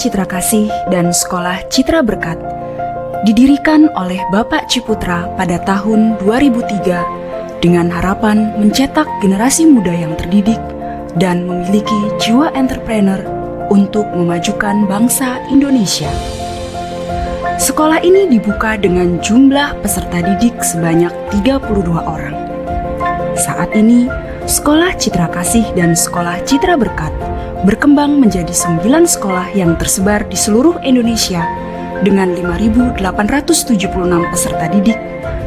Citra Kasih dan Sekolah Citra Berkat didirikan oleh Bapak Ciputra pada tahun 2003 dengan harapan mencetak generasi muda yang terdidik dan memiliki jiwa entrepreneur untuk memajukan bangsa Indonesia. Sekolah ini dibuka dengan jumlah peserta didik sebanyak 32 orang. Saat ini, Sekolah Citra Kasih dan Sekolah Citra Berkat berkembang menjadi 9 sekolah yang tersebar di seluruh Indonesia dengan 5.876 peserta didik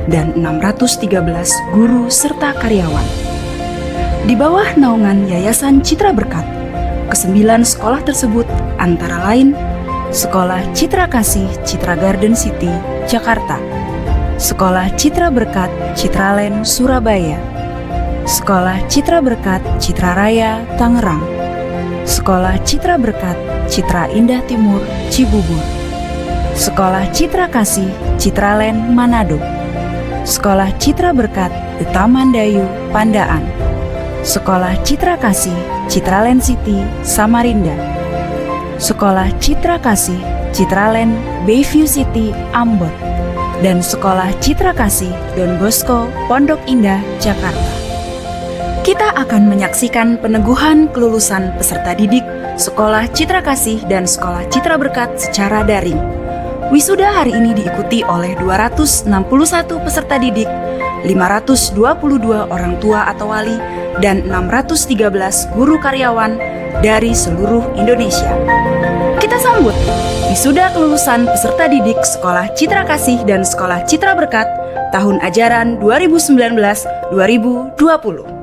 dan 613 guru serta karyawan. Di bawah naungan Yayasan Citra Berkat, ke-9 sekolah tersebut antara lain Sekolah Citra Kasih Citra Garden City, Jakarta, Sekolah Citra Berkat Citraland, Surabaya, Sekolah Citra Berkat Citra Raya, Tangerang, Sekolah Citra Berkat Citra Indah Timur, Cibubur, Sekolah Citra Kasih Citraland, Manado, Sekolah Citra Berkat The Taman Dayu, Pandaan, Sekolah Citra Kasih Citraland City, Samarinda, Sekolah Citra Kasih Citraland Bayview City, Ambon, dan Sekolah Citra Kasih Don Bosco, Pondok Indah, Jakarta. Kita akan menyaksikan peneguhan kelulusan peserta didik Sekolah Citra Kasih dan Sekolah Citra Berkat secara daring. Wisuda hari ini diikuti oleh 261 peserta didik, 522 orang tua atau wali, dan 613 guru karyawan dari seluruh Indonesia. Kita sambut wisuda kelulusan peserta didik Sekolah Citra Kasih dan Sekolah Citra Berkat tahun ajaran 2019-2020.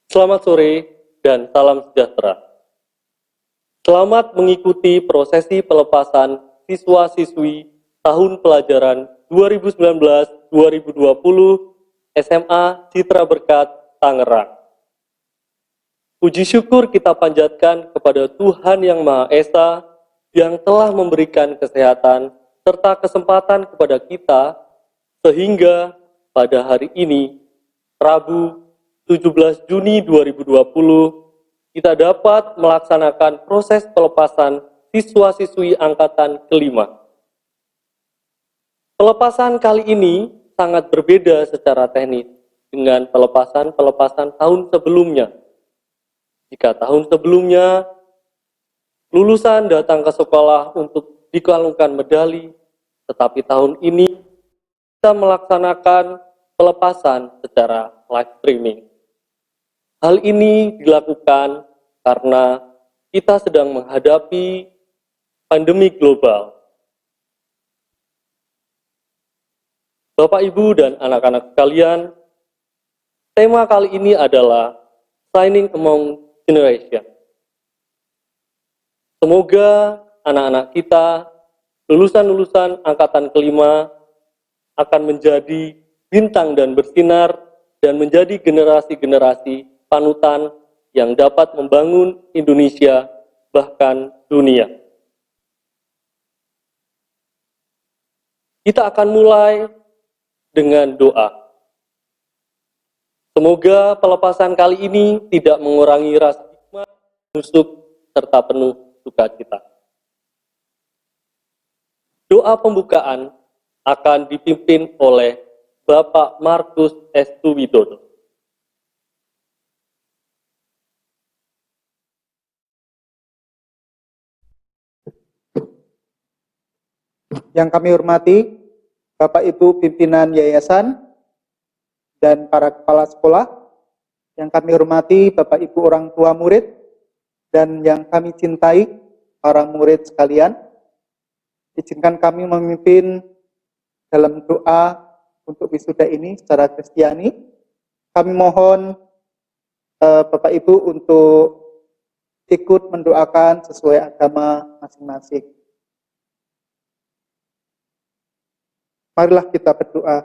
Selamat sore dan salam sejahtera. Selamat mengikuti prosesi pelepasan siswa-siswi tahun pelajaran 2019-2020 SMA Citra Berkat, Tangerang. Puji syukur kita panjatkan kepada Tuhan Yang Maha Esa yang telah memberikan kesehatan serta kesempatan kepada kita sehingga pada hari ini, Rabu 17 Juni 2020, kita dapat melaksanakan proses pelepasan siswa-siswi angkatan kelima. Pelepasan kali ini sangat berbeda secara teknis dengan pelepasan-pelepasan tahun sebelumnya. Jika tahun sebelumnya, lulusan datang ke sekolah untuk dikalungkan medali, tetapi tahun ini kita melaksanakan pelepasan secara live streaming. Hal ini dilakukan karena kita sedang menghadapi pandemi global. Bapak, Ibu, dan anak-anak sekalian, tema kali ini adalah Shining Among Generation. Semoga anak-anak kita, lulusan-lulusan angkatan kelima, akan menjadi bintang dan bersinar dan menjadi generasi-generasi panutan yang dapat membangun Indonesia, bahkan dunia. Kita akan mulai dengan doa. Semoga pelepasan kali ini tidak mengurangi rasa hikmat, nusuk, serta penuh sukacita. Doa pembukaan akan dipimpin oleh Bapak Markus Estuwidodo. Yang kami hormati, Bapak Ibu pimpinan yayasan dan para kepala sekolah, yang kami hormati Bapak Ibu orang tua murid, dan yang kami cintai para murid sekalian, izinkan kami memimpin dalam doa untuk wisuda ini secara Kristiani. Kami mohon Bapak Ibu untuk ikut mendoakan sesuai agama masing-masing. Marilah kita berdoa.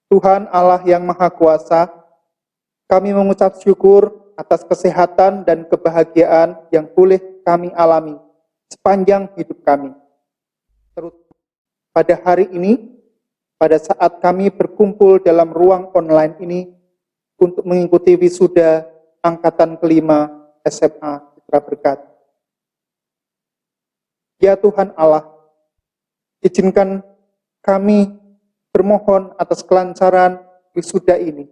Tuhan Allah yang Maha Kuasa, kami mengucap syukur atas kesehatan dan kebahagiaan yang boleh kami alami sepanjang hidup kami. Terutama pada hari ini, pada saat kami berkumpul dalam ruang online ini untuk mengikuti wisuda angkatan kelima SMA Citra Berkat. Ya Tuhan Allah, izinkan kami bermohon atas kelancaran wisuda ini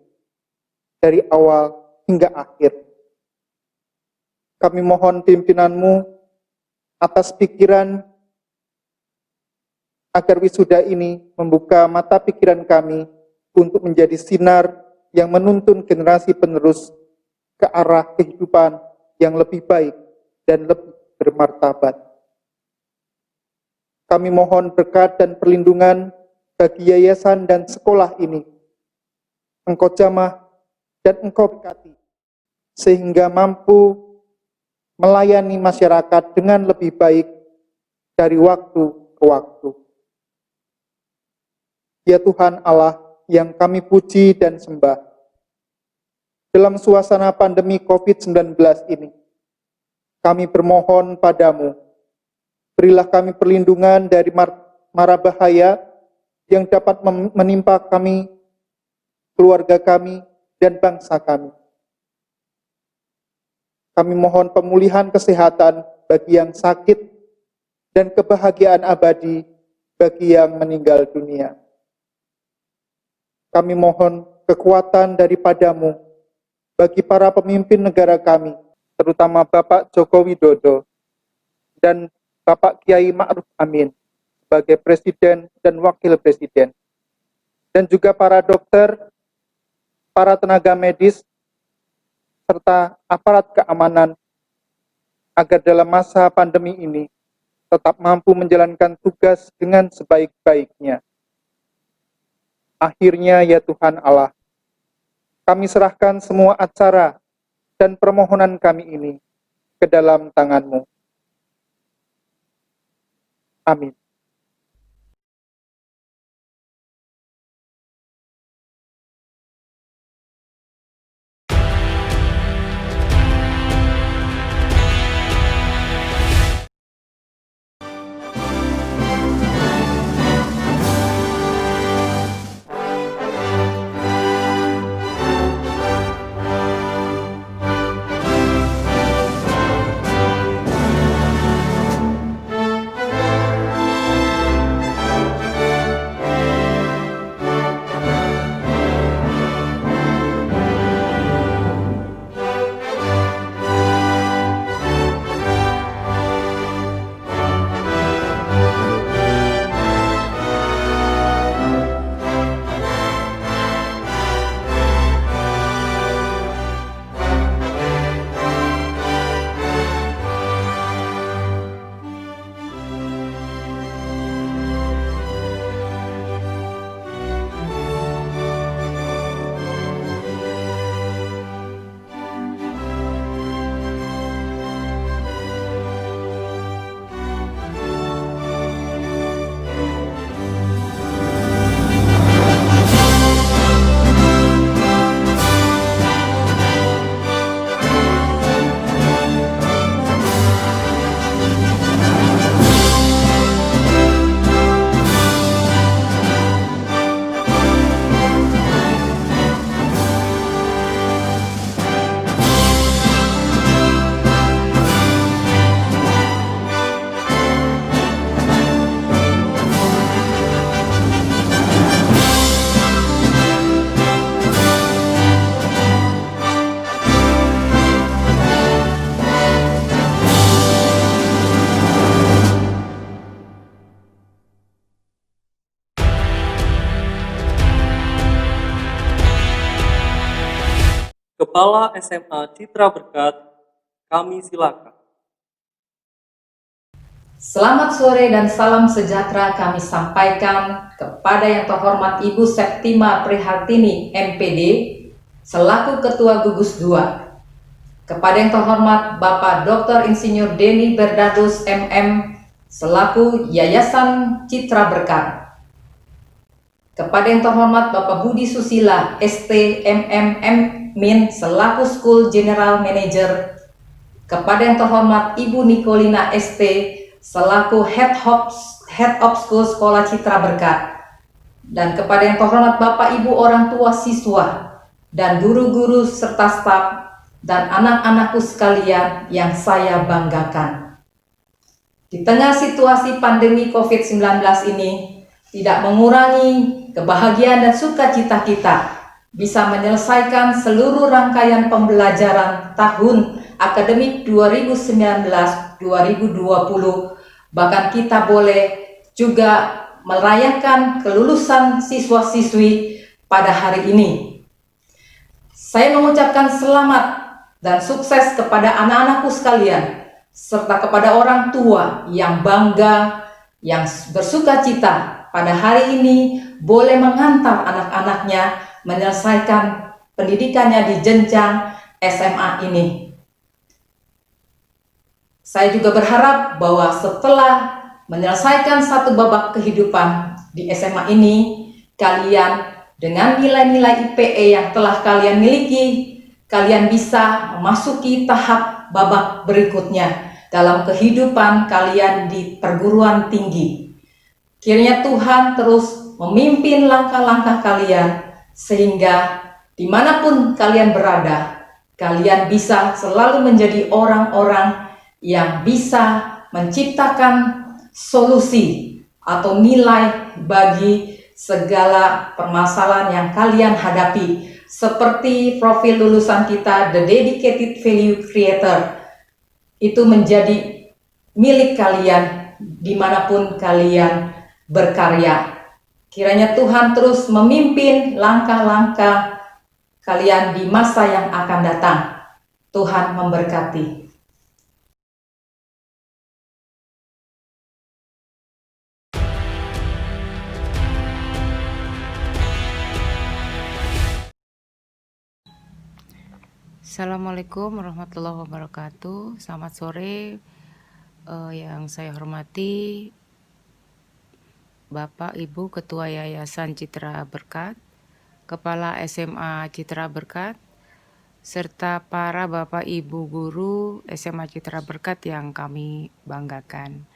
dari awal hingga akhir. Kami mohon pimpinan-Mu atas pikiran agar wisuda ini membuka mata pikiran kami untuk menjadi sinar yang menuntun generasi penerus ke arah kehidupan yang lebih baik dan lebih bermartabat. Kami mohon berkat dan perlindungan bagi yayasan dan sekolah ini. Engkau jamah dan Engkau berkati, sehingga mampu melayani masyarakat dengan lebih baik dari waktu ke waktu. Ya Tuhan Allah yang kami puji dan sembah, dalam suasana pandemi COVID-19 ini, kami bermohon padamu, berilah kami perlindungan dari mara bahaya yang dapat menimpa kami, keluarga kami, dan bangsa kami. Kami mohon pemulihan kesehatan bagi yang sakit dan kebahagiaan abadi bagi yang meninggal dunia. Kami mohon kekuatan daripadamu bagi para pemimpin negara kami, terutama Bapak Joko Widodo dan Bapak Kiai Ma'ruf Amin sebagai Presiden dan Wakil Presiden, dan juga para dokter, para tenaga medis, serta aparat keamanan, agar dalam masa pandemi ini tetap mampu menjalankan tugas dengan sebaik-baiknya. Akhirnya, ya Tuhan Allah, kami serahkan semua acara dan permohonan kami ini ke dalam tangan-Mu. Amin. Kepala SMA Citra Berkat, kami silakan. Selamat sore dan salam sejahtera kami sampaikan kepada yang terhormat Ibu Septima Prihartini MPD selaku Ketua Gugus 2, kepada yang terhormat Bapak Dr. Insinyur Denny Bernardus MM selaku Yayasan Citra Berkat, kepada yang terhormat Bapak Budi Susila ST MM Min selaku School General Manager, kepada yang terhormat Ibu Nikolina ST selaku Head of School Sekolah Citra Berkat, dan kepada yang terhormat Bapak Ibu orang tua siswa dan guru-guru serta staf dan anak-anakku sekalian yang saya banggakan. Di tengah situasi pandemi COVID-19 ini tidak mengurangi kebahagiaan dan sukacita kita bisa menyelesaikan seluruh rangkaian pembelajaran tahun akademik 2019-2020. Bahkan kita boleh juga merayakan kelulusan siswa-siswi pada hari ini. Saya mengucapkan selamat dan sukses kepada anak-anakku sekalian, serta kepada orang tua yang bangga, yang bersukacita pada hari ini boleh mengantar anak-anaknya menyelesaikan pendidikannya di jenjang SMA ini. Saya juga berharap bahwa setelah menyelesaikan satu babak kehidupan di SMA ini, kalian dengan nilai-nilai IPE yang telah kalian miliki, kalian bisa memasuki tahap babak berikutnya dalam kehidupan kalian di perguruan tinggi. Kiranya Tuhan terus memimpin langkah-langkah kalian, sehingga dimanapun kalian berada, kalian bisa selalu menjadi orang-orang yang bisa menciptakan solusi atau nilai bagi segala permasalahan yang kalian hadapi, seperti profil lulusan kita, The Dedicated Value Creator, itu menjadi milik kalian dimanapun kalian berkarya. Kiranya Tuhan terus memimpin langkah-langkah kalian di masa yang akan datang. Tuhan memberkati. Assalamualaikum warahmatullahi wabarakatuh. Selamat sore, yang saya hormati Bapak Ibu Ketua Yayasan Citra Berkat, Kepala SMA Citra Berkat, serta para Bapak Ibu Guru SMA Citra Berkat yang kami banggakan.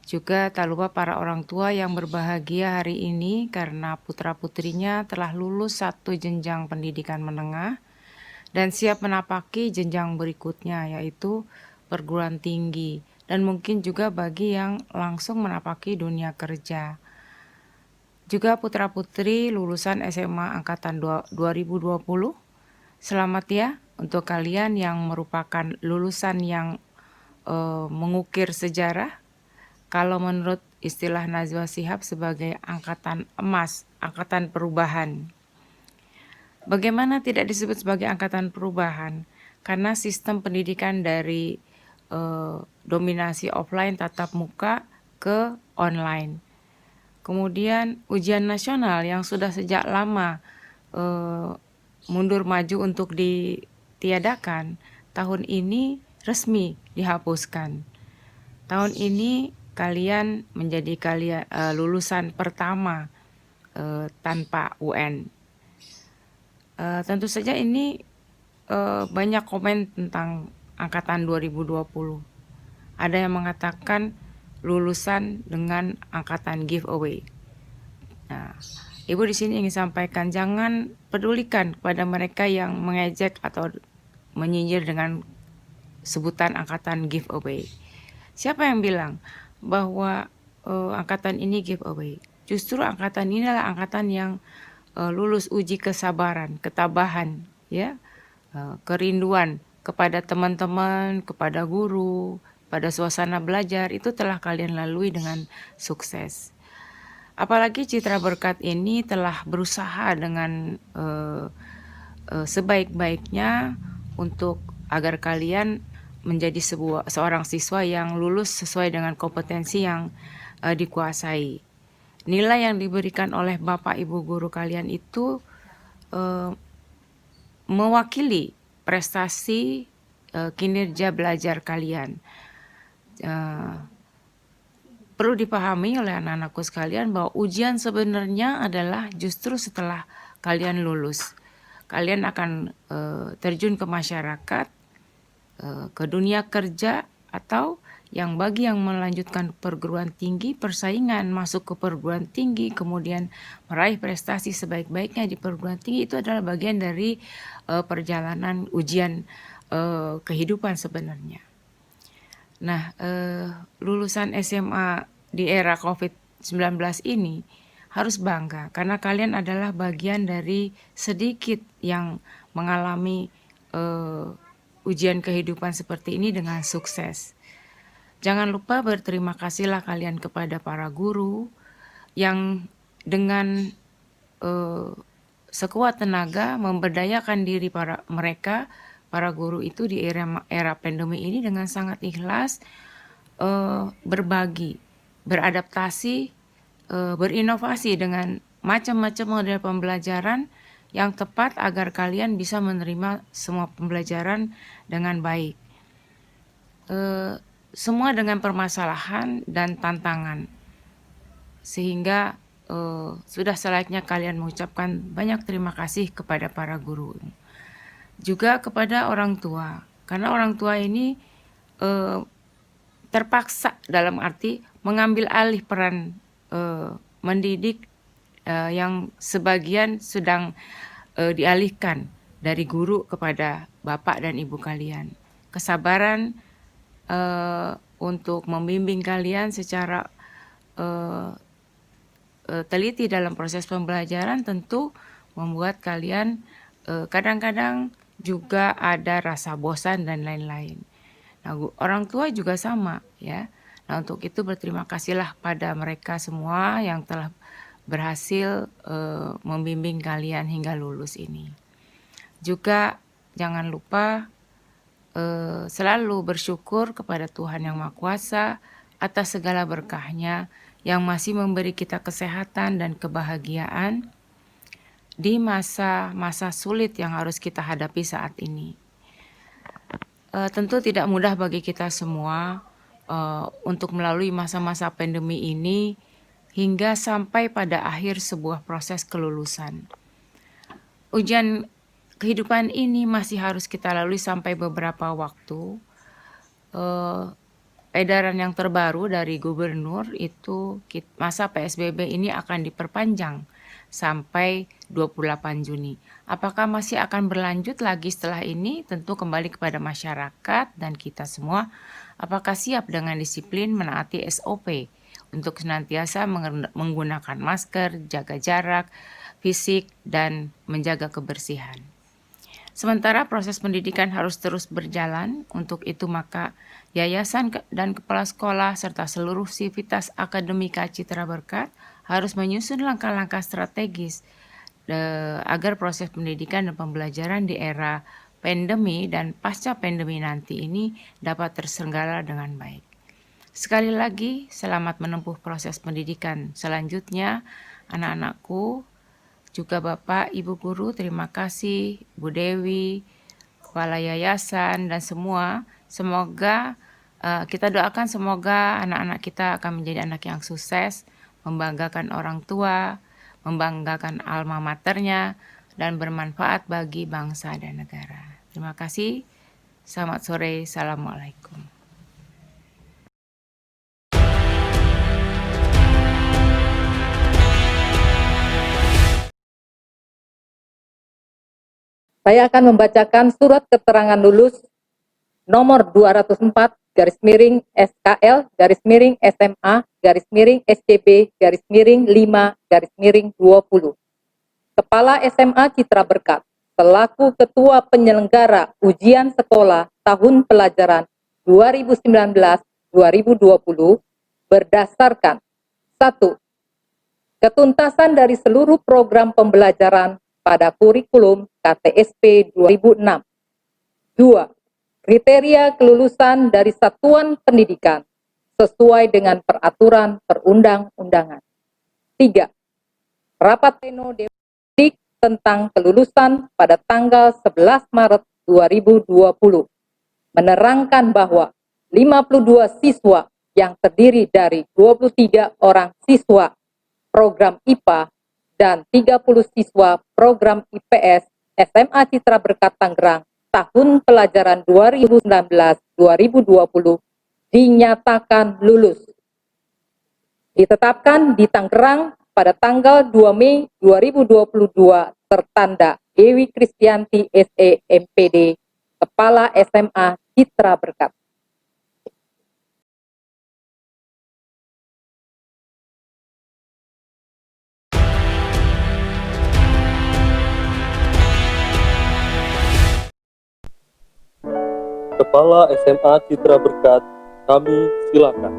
Juga tak lupa para orang tua yang berbahagia hari ini karena putra-putrinya telah lulus satu jenjang pendidikan menengah dan siap menapaki jenjang berikutnya, yaitu perguruan tinggi, dan mungkin juga bagi yang langsung menapaki dunia kerja. Juga putra-putri lulusan SMA Angkatan 2020, selamat ya untuk kalian yang merupakan lulusan yang mengukir sejarah. Kalau menurut istilah Najwa Shihab sebagai angkatan emas, angkatan perubahan. Bagaimana tidak disebut sebagai angkatan perubahan? Karena sistem pendidikan dari dominasi offline tatap muka ke online. Kemudian ujian nasional yang sudah sejak lama mundur maju untuk ditiadakan, tahun ini resmi dihapuskan. Tahun ini kalian menjadi lulusan pertama tanpa UN. Tentu saja ini banyak komen tentang angkatan 2020. Ada yang mengatakan lulusan dengan angkatan giveaway. Nah, Ibu di sini ingin sampaikan jangan pedulikan kepada mereka yang mengejek atau menyinyir dengan sebutan angkatan giveaway. Siapa yang bilang bahwa angkatan ini giveaway? Justru angkatan ini adalah angkatan yang lulus uji kesabaran, ketabahan, ya, kerinduan kepada teman-teman, kepada guru, pada suasana belajar, itu telah kalian lalui dengan sukses. Apalagi Citra Berkat ini telah berusaha dengan sebaik-baiknya untuk agar kalian menjadi seorang siswa yang lulus sesuai dengan kompetensi yang dikuasai. Nilai yang diberikan oleh Bapak Ibu guru kalian itu mewakili prestasi kinerja belajar kalian. Perlu dipahami oleh anak-anakku sekalian bahwa ujian sebenarnya adalah justru setelah kalian lulus. Kalian akan terjun ke masyarakat, ke dunia kerja, atau yang bagi yang melanjutkan perguruan tinggi, persaingan masuk ke perguruan tinggi, kemudian meraih prestasi sebaik-baiknya di perguruan tinggi, itu adalah bagian dari perjalanan ujian kehidupan sebenarnya. Nah, lulusan SMA di era COVID-19 ini harus bangga karena kalian adalah bagian dari sedikit yang mengalami ujian kehidupan seperti ini dengan sukses. Jangan lupa berterima kasihlah kalian kepada para guru yang dengan sekuat tenaga memberdayakan diri para guru itu di era pandemi ini dengan sangat ikhlas berbagi, beradaptasi, berinovasi dengan macam-macam model pembelajaran yang tepat agar kalian bisa menerima semua pembelajaran dengan baik. Semua dengan permasalahan dan tantangan. Sehingga sudah selayaknya kalian mengucapkan banyak terima kasih kepada para guru. Juga kepada orang tua. Karena orang tua ini terpaksa dalam arti mengambil alih peran mendidik yang sebagian sedang dialihkan dari guru kepada bapak dan ibu kalian. Kesabaran untuk membimbing kalian secara teliti dalam proses pembelajaran tentu membuat kalian kadang-kadang juga ada rasa bosan dan lain-lain. Nah, orang tua juga sama ya. Nah, untuk itu berterima kasihlah pada mereka semua yang telah berhasil membimbing kalian hingga lulus ini. Juga jangan lupa selalu bersyukur kepada Tuhan Yang Maha Kuasa atas segala berkah-Nya yang masih memberi kita kesehatan dan kebahagiaan di masa-masa sulit yang harus kita hadapi saat ini. Tentu tidak mudah bagi kita semua untuk melalui masa-masa pandemi ini hingga sampai pada akhir sebuah proses kelulusan. Ujian kehidupan ini masih harus kita lalui sampai beberapa waktu. Edaran yang terbaru dari gubernur itu masa PSBB ini akan diperpanjang sampai 28 Juni. Apakah masih akan berlanjut lagi setelah ini? Tentu kembali kepada masyarakat dan kita semua. Apakah siap dengan disiplin menaati SOP untuk senantiasa menggunakan masker, jaga jarak fisik, dan menjaga kebersihan. Sementara proses pendidikan harus terus berjalan, untuk itu maka yayasan dan kepala sekolah serta seluruh sivitas akademika Citra Berkat harus menyusun langkah-langkah strategis agar proses pendidikan dan pembelajaran di era pandemi dan pasca pandemi nanti ini dapat terselenggara dengan baik. Sekali lagi, selamat menempuh proses pendidikan selanjutnya, anak-anakku, juga Bapak, Ibu Guru, terima kasih, Bu Dewi, Kepala Yayasan, dan semua. Semoga kita doakan semoga anak-anak kita akan menjadi anak yang sukses, membanggakan orang tua, membanggakan alma maternya, dan bermanfaat bagi bangsa dan negara. Terima kasih. Selamat sore. Assalamualaikum. Saya akan membacakan surat keterangan lulus nomor 204 SKL SMA SCB 5 20. Kepala SMA Citra Berkat selaku Ketua Penyelenggara Ujian Sekolah Tahun Pelajaran 2019-2020 berdasarkan 1. Ketuntasan dari seluruh program pembelajaran pada kurikulum KTSP 2006. 2. Kriteria kelulusan dari satuan pendidikan sesuai dengan peraturan perundang-undangan. 3. Rapat pleno Dewan Pendidik tentang kelulusan pada tanggal 11 Maret 2020 menerangkan bahwa 52 siswa yang terdiri dari 23 orang siswa program IPA dan 30 siswa program IPS SMA Citra Berkat Tangerang tahun pelajaran 2019-2020 dinyatakan lulus. Ditetapkan di Tangerang pada tanggal 2 Mei 2022 tertanda Dewi Kristianti SE MPD, Kepala SMA Citra Berkat. Kepala SMA Citra Berkat, kami silakan.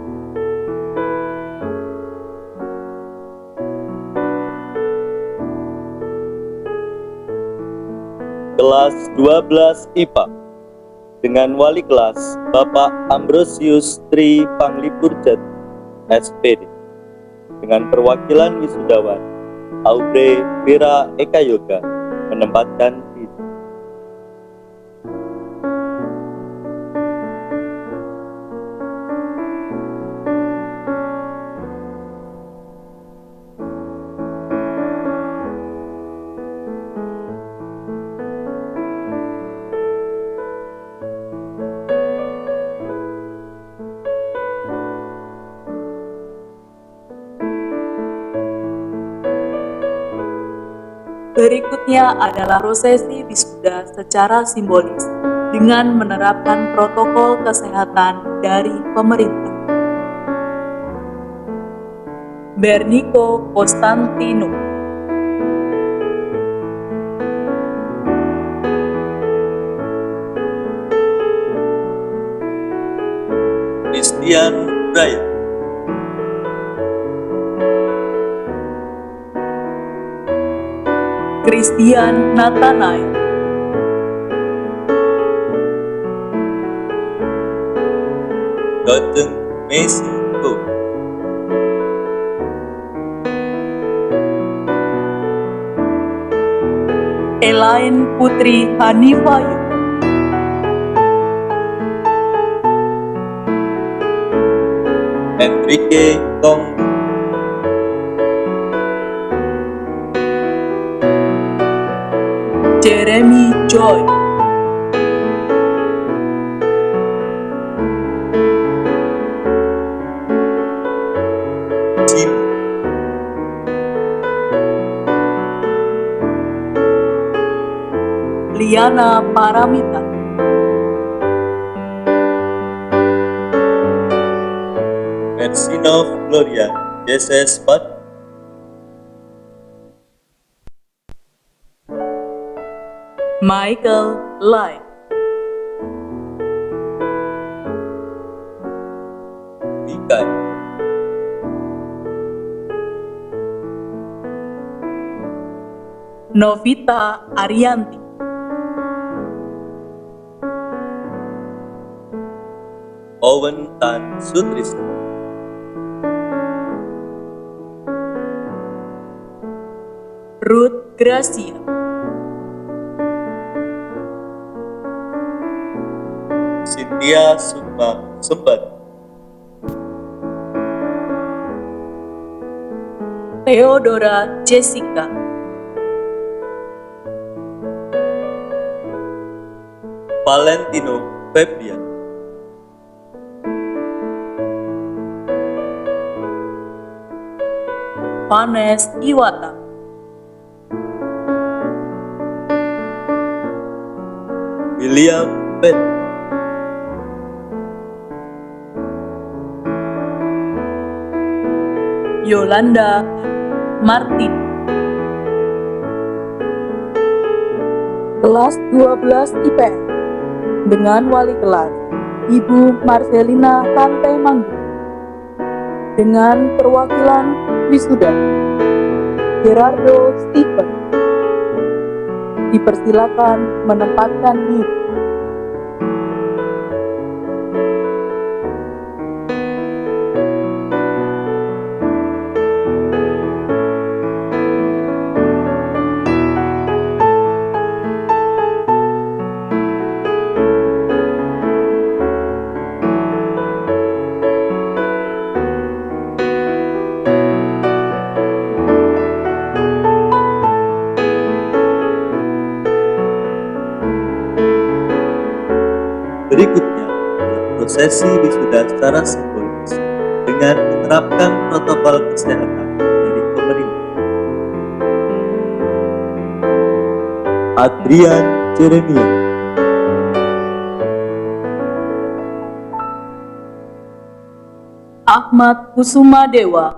Kelas 12 IPA dengan wali kelas Bapak Ambrosius Tri Panglipurjat SPD dengan perwakilan wisudawan Aubrey Vira Eka Yoga menempatkan diri. Berikutnya adalah prosesi wisuda secara simbolis dengan menerapkan protokol kesehatan dari pemerintah. Berniko Konstantino, Christian Brian, Christian Nathanael, Goteng Messi Go, Elaine Putri Hanifayu, Enrique Tong, Jeremy Joy, Jim, Liana Paramita, Mersinov Gloria, Yeses Pat, Michael Lai, Vikai, Novita Arianti, Owen Tan Sutrisno, Ruth Gracia, Cynthia Sukma Sembat, Theodora Jessica, Valentino Febrian, Vanes Iwata, William Ben, Yolanda Martin. Kelas 12 IPS dengan wali kelas Ibu Marcelina Kante Manggu dengan perwakilan wisuda Gerardo Stephen, Dipersilakan menempatkan diri. Berikutnya adalah prosesi wisuda secara simbolis dengan menerapkan protokol kesehatan dari pemerintah. Adrian Jeremia, Ahmad Kusuma Dewa,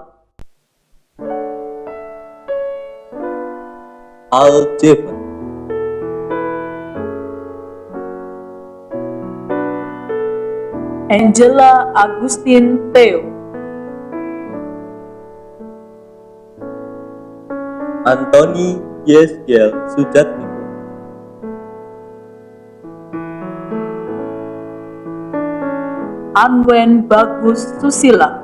Al Jevan, Angela Agustin Theo, Anthony Yesgiel Sujatmiko, Anwen Bagus Susila,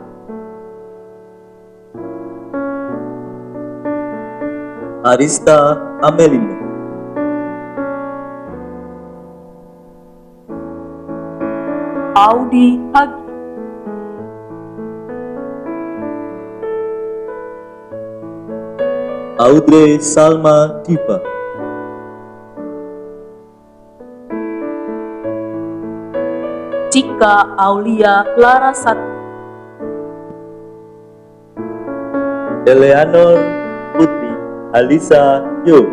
Arista Amelinda, Audi Hagi, Audrey Salma Diva, Cika Aulia Larasati, Eleanor Putri Alisa Yo,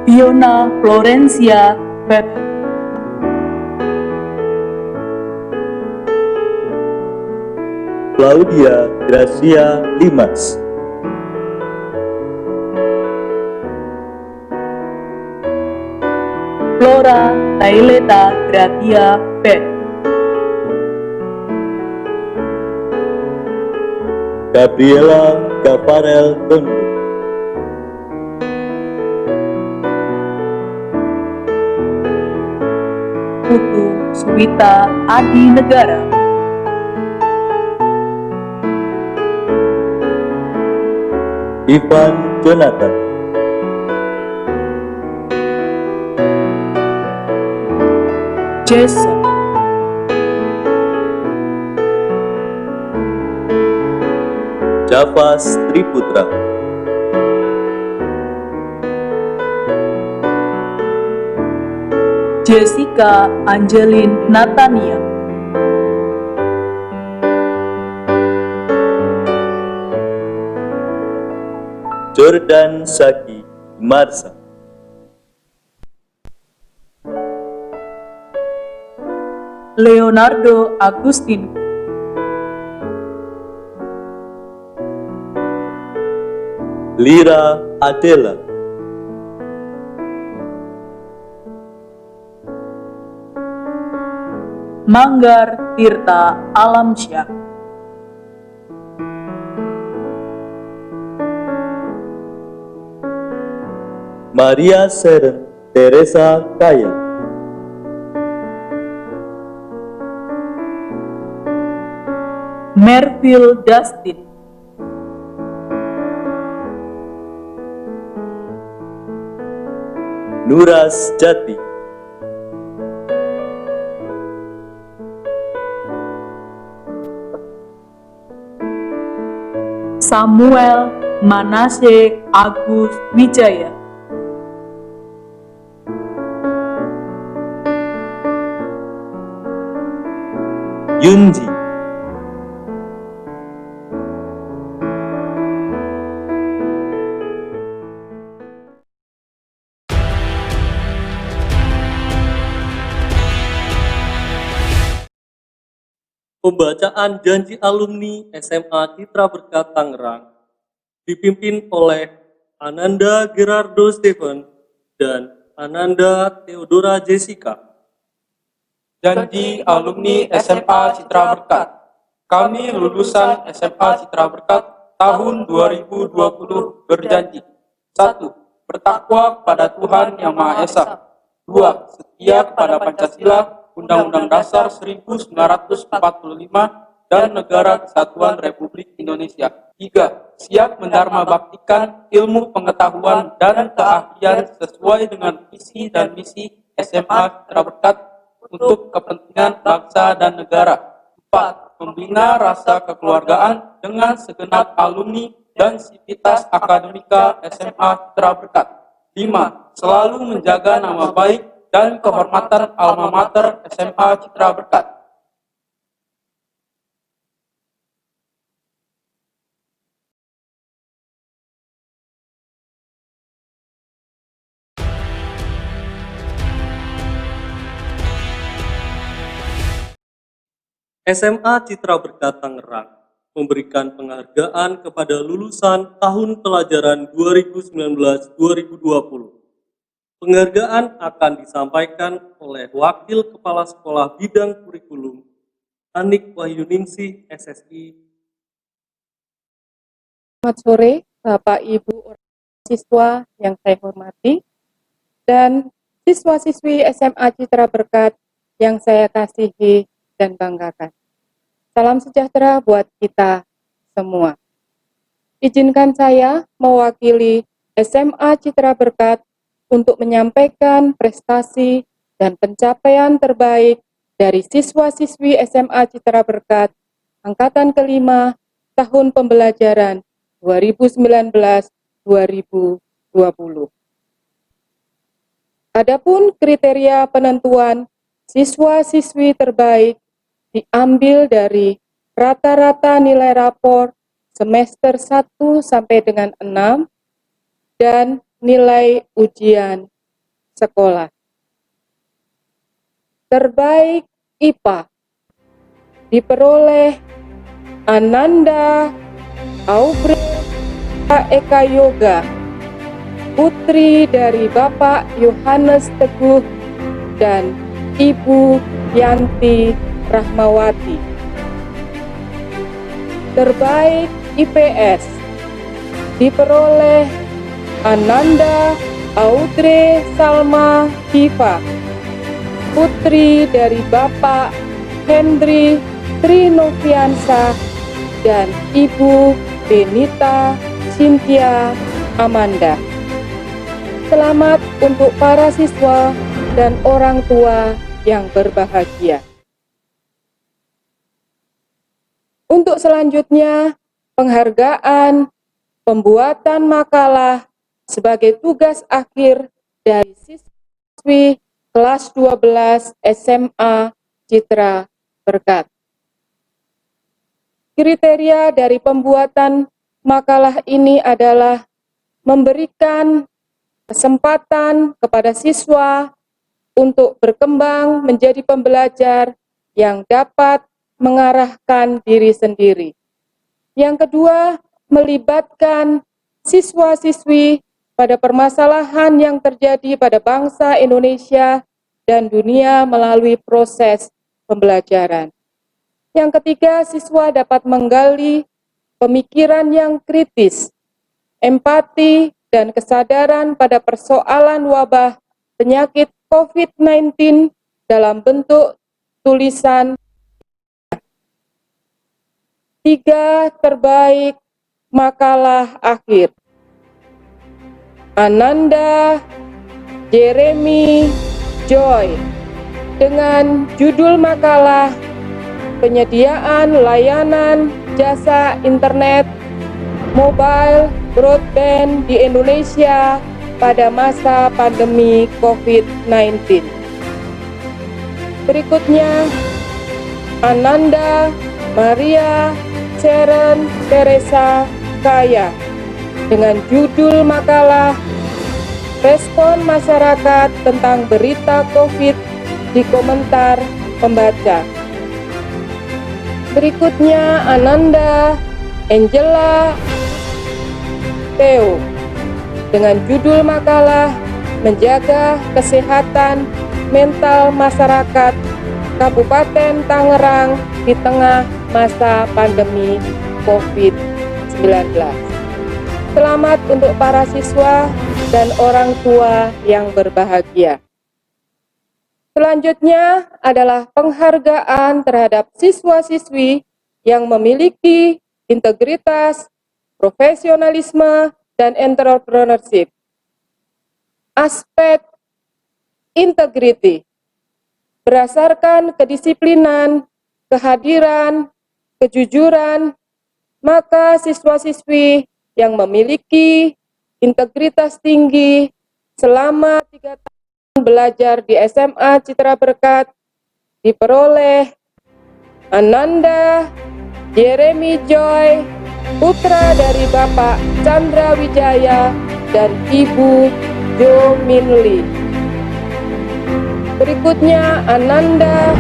Fiona Florencia Pep, Claudia Gracia Limas, Flora Taileta Gratia Pep, Gabriela Gafarel Tondo, Putu Suwita Adi Negara, Ivan Jonathan, Jason, Javas Triputra, Jessica Angelin Natania, Jordan Saki Marsa, Leonardo Agustin, Lira Adela, Manggar Tirta Alamsyah, Maria Seren Teresa Kaya, Merville Dustin, Nuras Jati, Samuel Manase Agus Wijaya, Yunji, Pembacaan janji alumni SMA Citra Berkat Tangerang dipimpin oleh Ananda Gerardo Stephen dan Ananda Theodora Jessica. Janji alumni SMA Citra Berkat. Kami lulusan SMA Citra Berkat tahun 2020 berjanji: 1. Bertakwa kepada Tuhan Yang Maha Esa. 2. Setia kepada Pancasila, Undang-Undang Dasar 1945, dan Negara Kesatuan Republik Indonesia. 3. Siap mendharma baktikan ilmu pengetahuan dan keahlian sesuai dengan visi dan misi SMA Citra Berkat untuk kepentingan bangsa dan negara. 4. Membina rasa kekeluargaan dengan segenap alumni dan sivitas akademika SMA Citra Berkat. 5. Selalu menjaga nama baik dan kehormatan alma mater SMA Citra Berkat. SMA Citra Berkat Tangerang memberikan penghargaan kepada lulusan tahun pelajaran 2019-2020. Penghargaan akan disampaikan oleh Wakil Kepala Sekolah Bidang Kurikulum, Anik Wahyuningsih, SSI. Selamat sore, Bapak Ibu siswa yang saya hormati, dan siswa-siswi SMA Citra Berkat yang saya kasihi dan banggakan. Salam sejahtera buat kita semua. Izinkan saya mewakili SMA Citra Berkat untuk menyampaikan prestasi dan pencapaian terbaik dari siswa-siswi SMA Citra Berkat Angkatan ke-5 tahun pembelajaran 2019-2020. Adapun kriteria penentuan siswa-siswi terbaik diambil dari rata-rata nilai rapor semester 1 sampai dengan 6 dan nilai ujian sekolah. Terbaik IPA diperoleh Ananda Aubrey Eka Yoga, putri dari Bapak Yohanes Teguh dan Ibu Yanti Rahmawati. Terbaik IPS diperoleh Ananda Audrey Salma Hifa, putri dari Bapak Hendri Trinoviansa dan Ibu Benita Cynthia Amanda. Selamat untuk para siswa dan orang tua yang berbahagia. Untuk selanjutnya, penghargaan pembuatan makalah sebagai tugas akhir dari siswi kelas 12 SMA Citra Berkat. Kriteria dari pembuatan makalah ini adalah memberikan kesempatan kepada siswa untuk berkembang menjadi pembelajar yang dapat mengarahkan diri sendiri. Yang kedua, melibatkan siswa-siswi pada permasalahan yang terjadi pada bangsa Indonesia dan dunia melalui proses pembelajaran. Yang ketiga, siswa dapat menggali pemikiran yang kritis, empati, dan kesadaran pada persoalan wabah penyakit COVID-19 dalam bentuk tulisan. 3. Terbaik makalah akhir. Ananda Jeremy Joy dengan judul makalah Penyediaan Layanan Jasa Internet Mobile Broadband di Indonesia pada masa pandemi COVID-19. Berikutnya, Ananda Maria Sharon Teresa Kaya dengan judul makalah Respon Masyarakat tentang Berita COVID di Komentar Pembaca. Berikutnya, Ananda Angela Theo dengan judul makalah Menjaga Kesehatan Mental Masyarakat Kabupaten Tangerang di Tengah Masa Pandemi COVID-19. Selamat untuk para siswa dan orang tua yang berbahagia. Selanjutnya adalah penghargaan terhadap siswa-siswi yang memiliki integritas, profesionalisme, dan entrepreneurship. Aspek integrity berdasarkan kedisiplinan, kehadiran, kejujuran, maka siswa-siswi yang memiliki integritas tinggi selama 3 tahun belajar di SMA Citra Berkat diperoleh Ananda Jeremy Joy, putra dari Bapak Chandra Wijaya dan Ibu Jo Min Lee. Berikutnya Ananda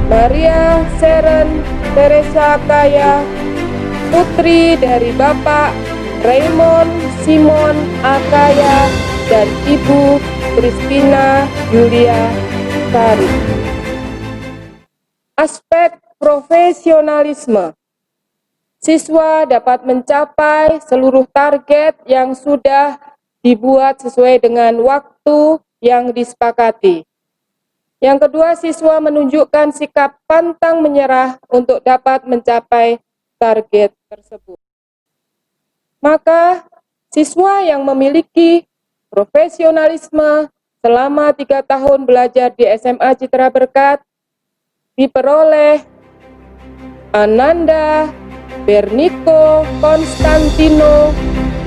Maria Seren Teresa Kaya, putri dari Bapak Raymond Simon Akaya dan Ibu Christina Julia Sari. Aspek profesionalisme. Siswa dapat mencapai seluruh target yang sudah dibuat sesuai dengan waktu yang disepakati. Yang kedua, siswa menunjukkan sikap pantang menyerah untuk dapat mencapai target tersebut. Maka, siswa yang memiliki profesionalisme selama 3 tahun belajar di SMA Citra Berkat diperoleh Ananda Berniko Konstantino,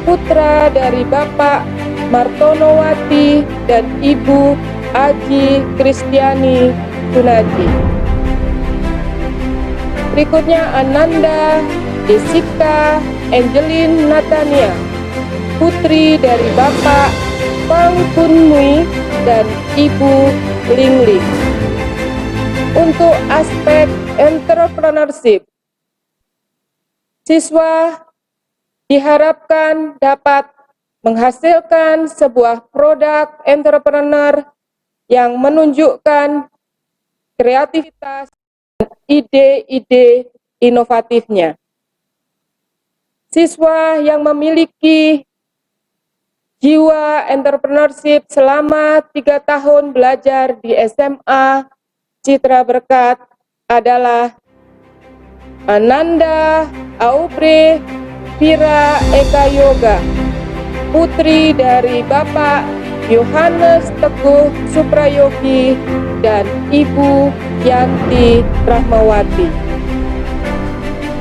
putra dari Bapak Martonowati dan Ibu Aji Kristiani Sunaji. Berikutnya Ananda Jessica Angelin Natania, putri dari Bapak Pang Kun Mui dan Ibu Ling Ling. Untuk aspek entrepreneurship, siswa diharapkan dapat menghasilkan sebuah produk entrepreneur yang menunjukkan kreativitas dan ide-ide inovatifnya. Siswa yang memiliki jiwa entrepreneurship selama 3 tahun belajar di SMA Citra Berkat adalah Ananda Aubrey Vira Eka Yoga, putri dari Bapak Yohanes Teguh Suprayogi dan Ibu Yanti Rahmawati.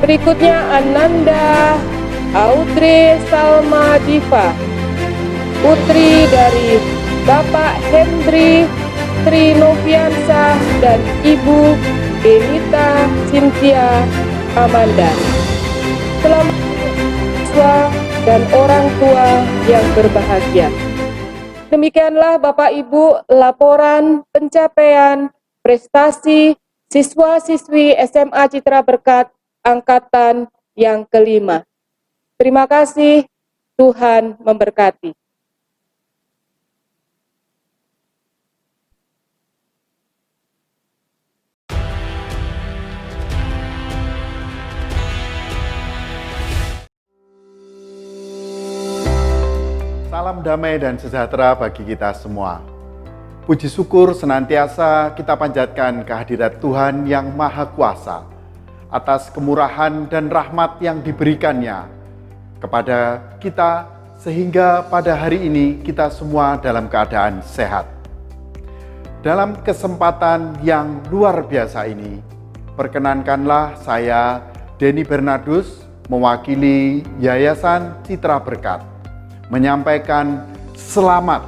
Berikutnya Ananda Audrey Salma Diva, putri dari Bapak Hendri Trinoviansa dan Ibu Benita Cynthia Amanda. Selamat siswa dan orang tua yang berbahagia. Demikianlah Bapak Ibu laporan pencapaian prestasi siswa-siswi SMA Citra Berkat angkatan yang kelima. Terima kasih, Tuhan memberkati. Salam damai dan sejahtera bagi kita semua. Puji syukur senantiasa kita panjatkan kehadirat Tuhan yang Maha Kuasa atas kemurahan dan rahmat yang diberikannya kepada kita sehingga pada hari ini kita semua dalam keadaan sehat. Dalam kesempatan yang luar biasa ini, perkenankanlah saya, Denny Bernardus, mewakili Yayasan Citra Berkat, menyampaikan selamat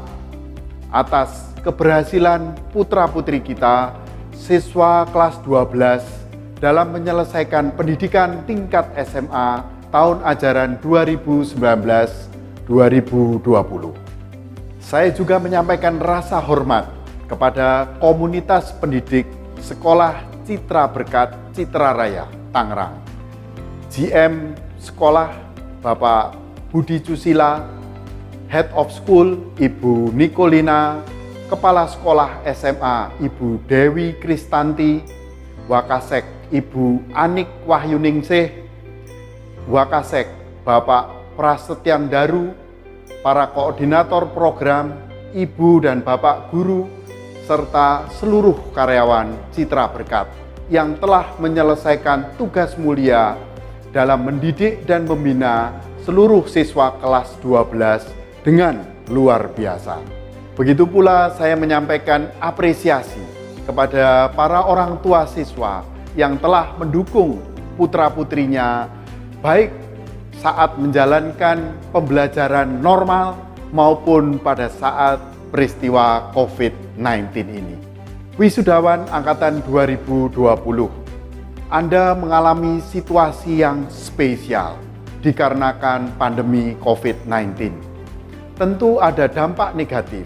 atas keberhasilan putra-putri kita, siswa kelas 12 dalam menyelesaikan pendidikan tingkat SMA tahun ajaran 2019-2020. Saya juga menyampaikan rasa hormat kepada komunitas pendidik Sekolah Citra Berkat Citra Raya, Tangerang. GM Sekolah Bapak Budi Susila, Head of School Ibu Nikolina, Kepala Sekolah SMA Ibu Dewi Kristanti, Wakasek Ibu Anik Wahyuningsih, Wakasek Bapak Prasetyan Daru, para koordinator program, ibu dan bapak guru, serta seluruh karyawan Citra Berkat yang telah menyelesaikan tugas mulia dalam mendidik dan membina seluruh siswa kelas 12 dengan luar biasa. Begitu pula saya menyampaikan apresiasi kepada para orang tua siswa yang telah mendukung putra-putrinya baik saat menjalankan pembelajaran normal maupun pada saat peristiwa COVID-19 ini. Wisudawan Angkatan 2020, Anda mengalami situasi yang spesial dikarenakan pandemi COVID-19. Tentu ada dampak negatif,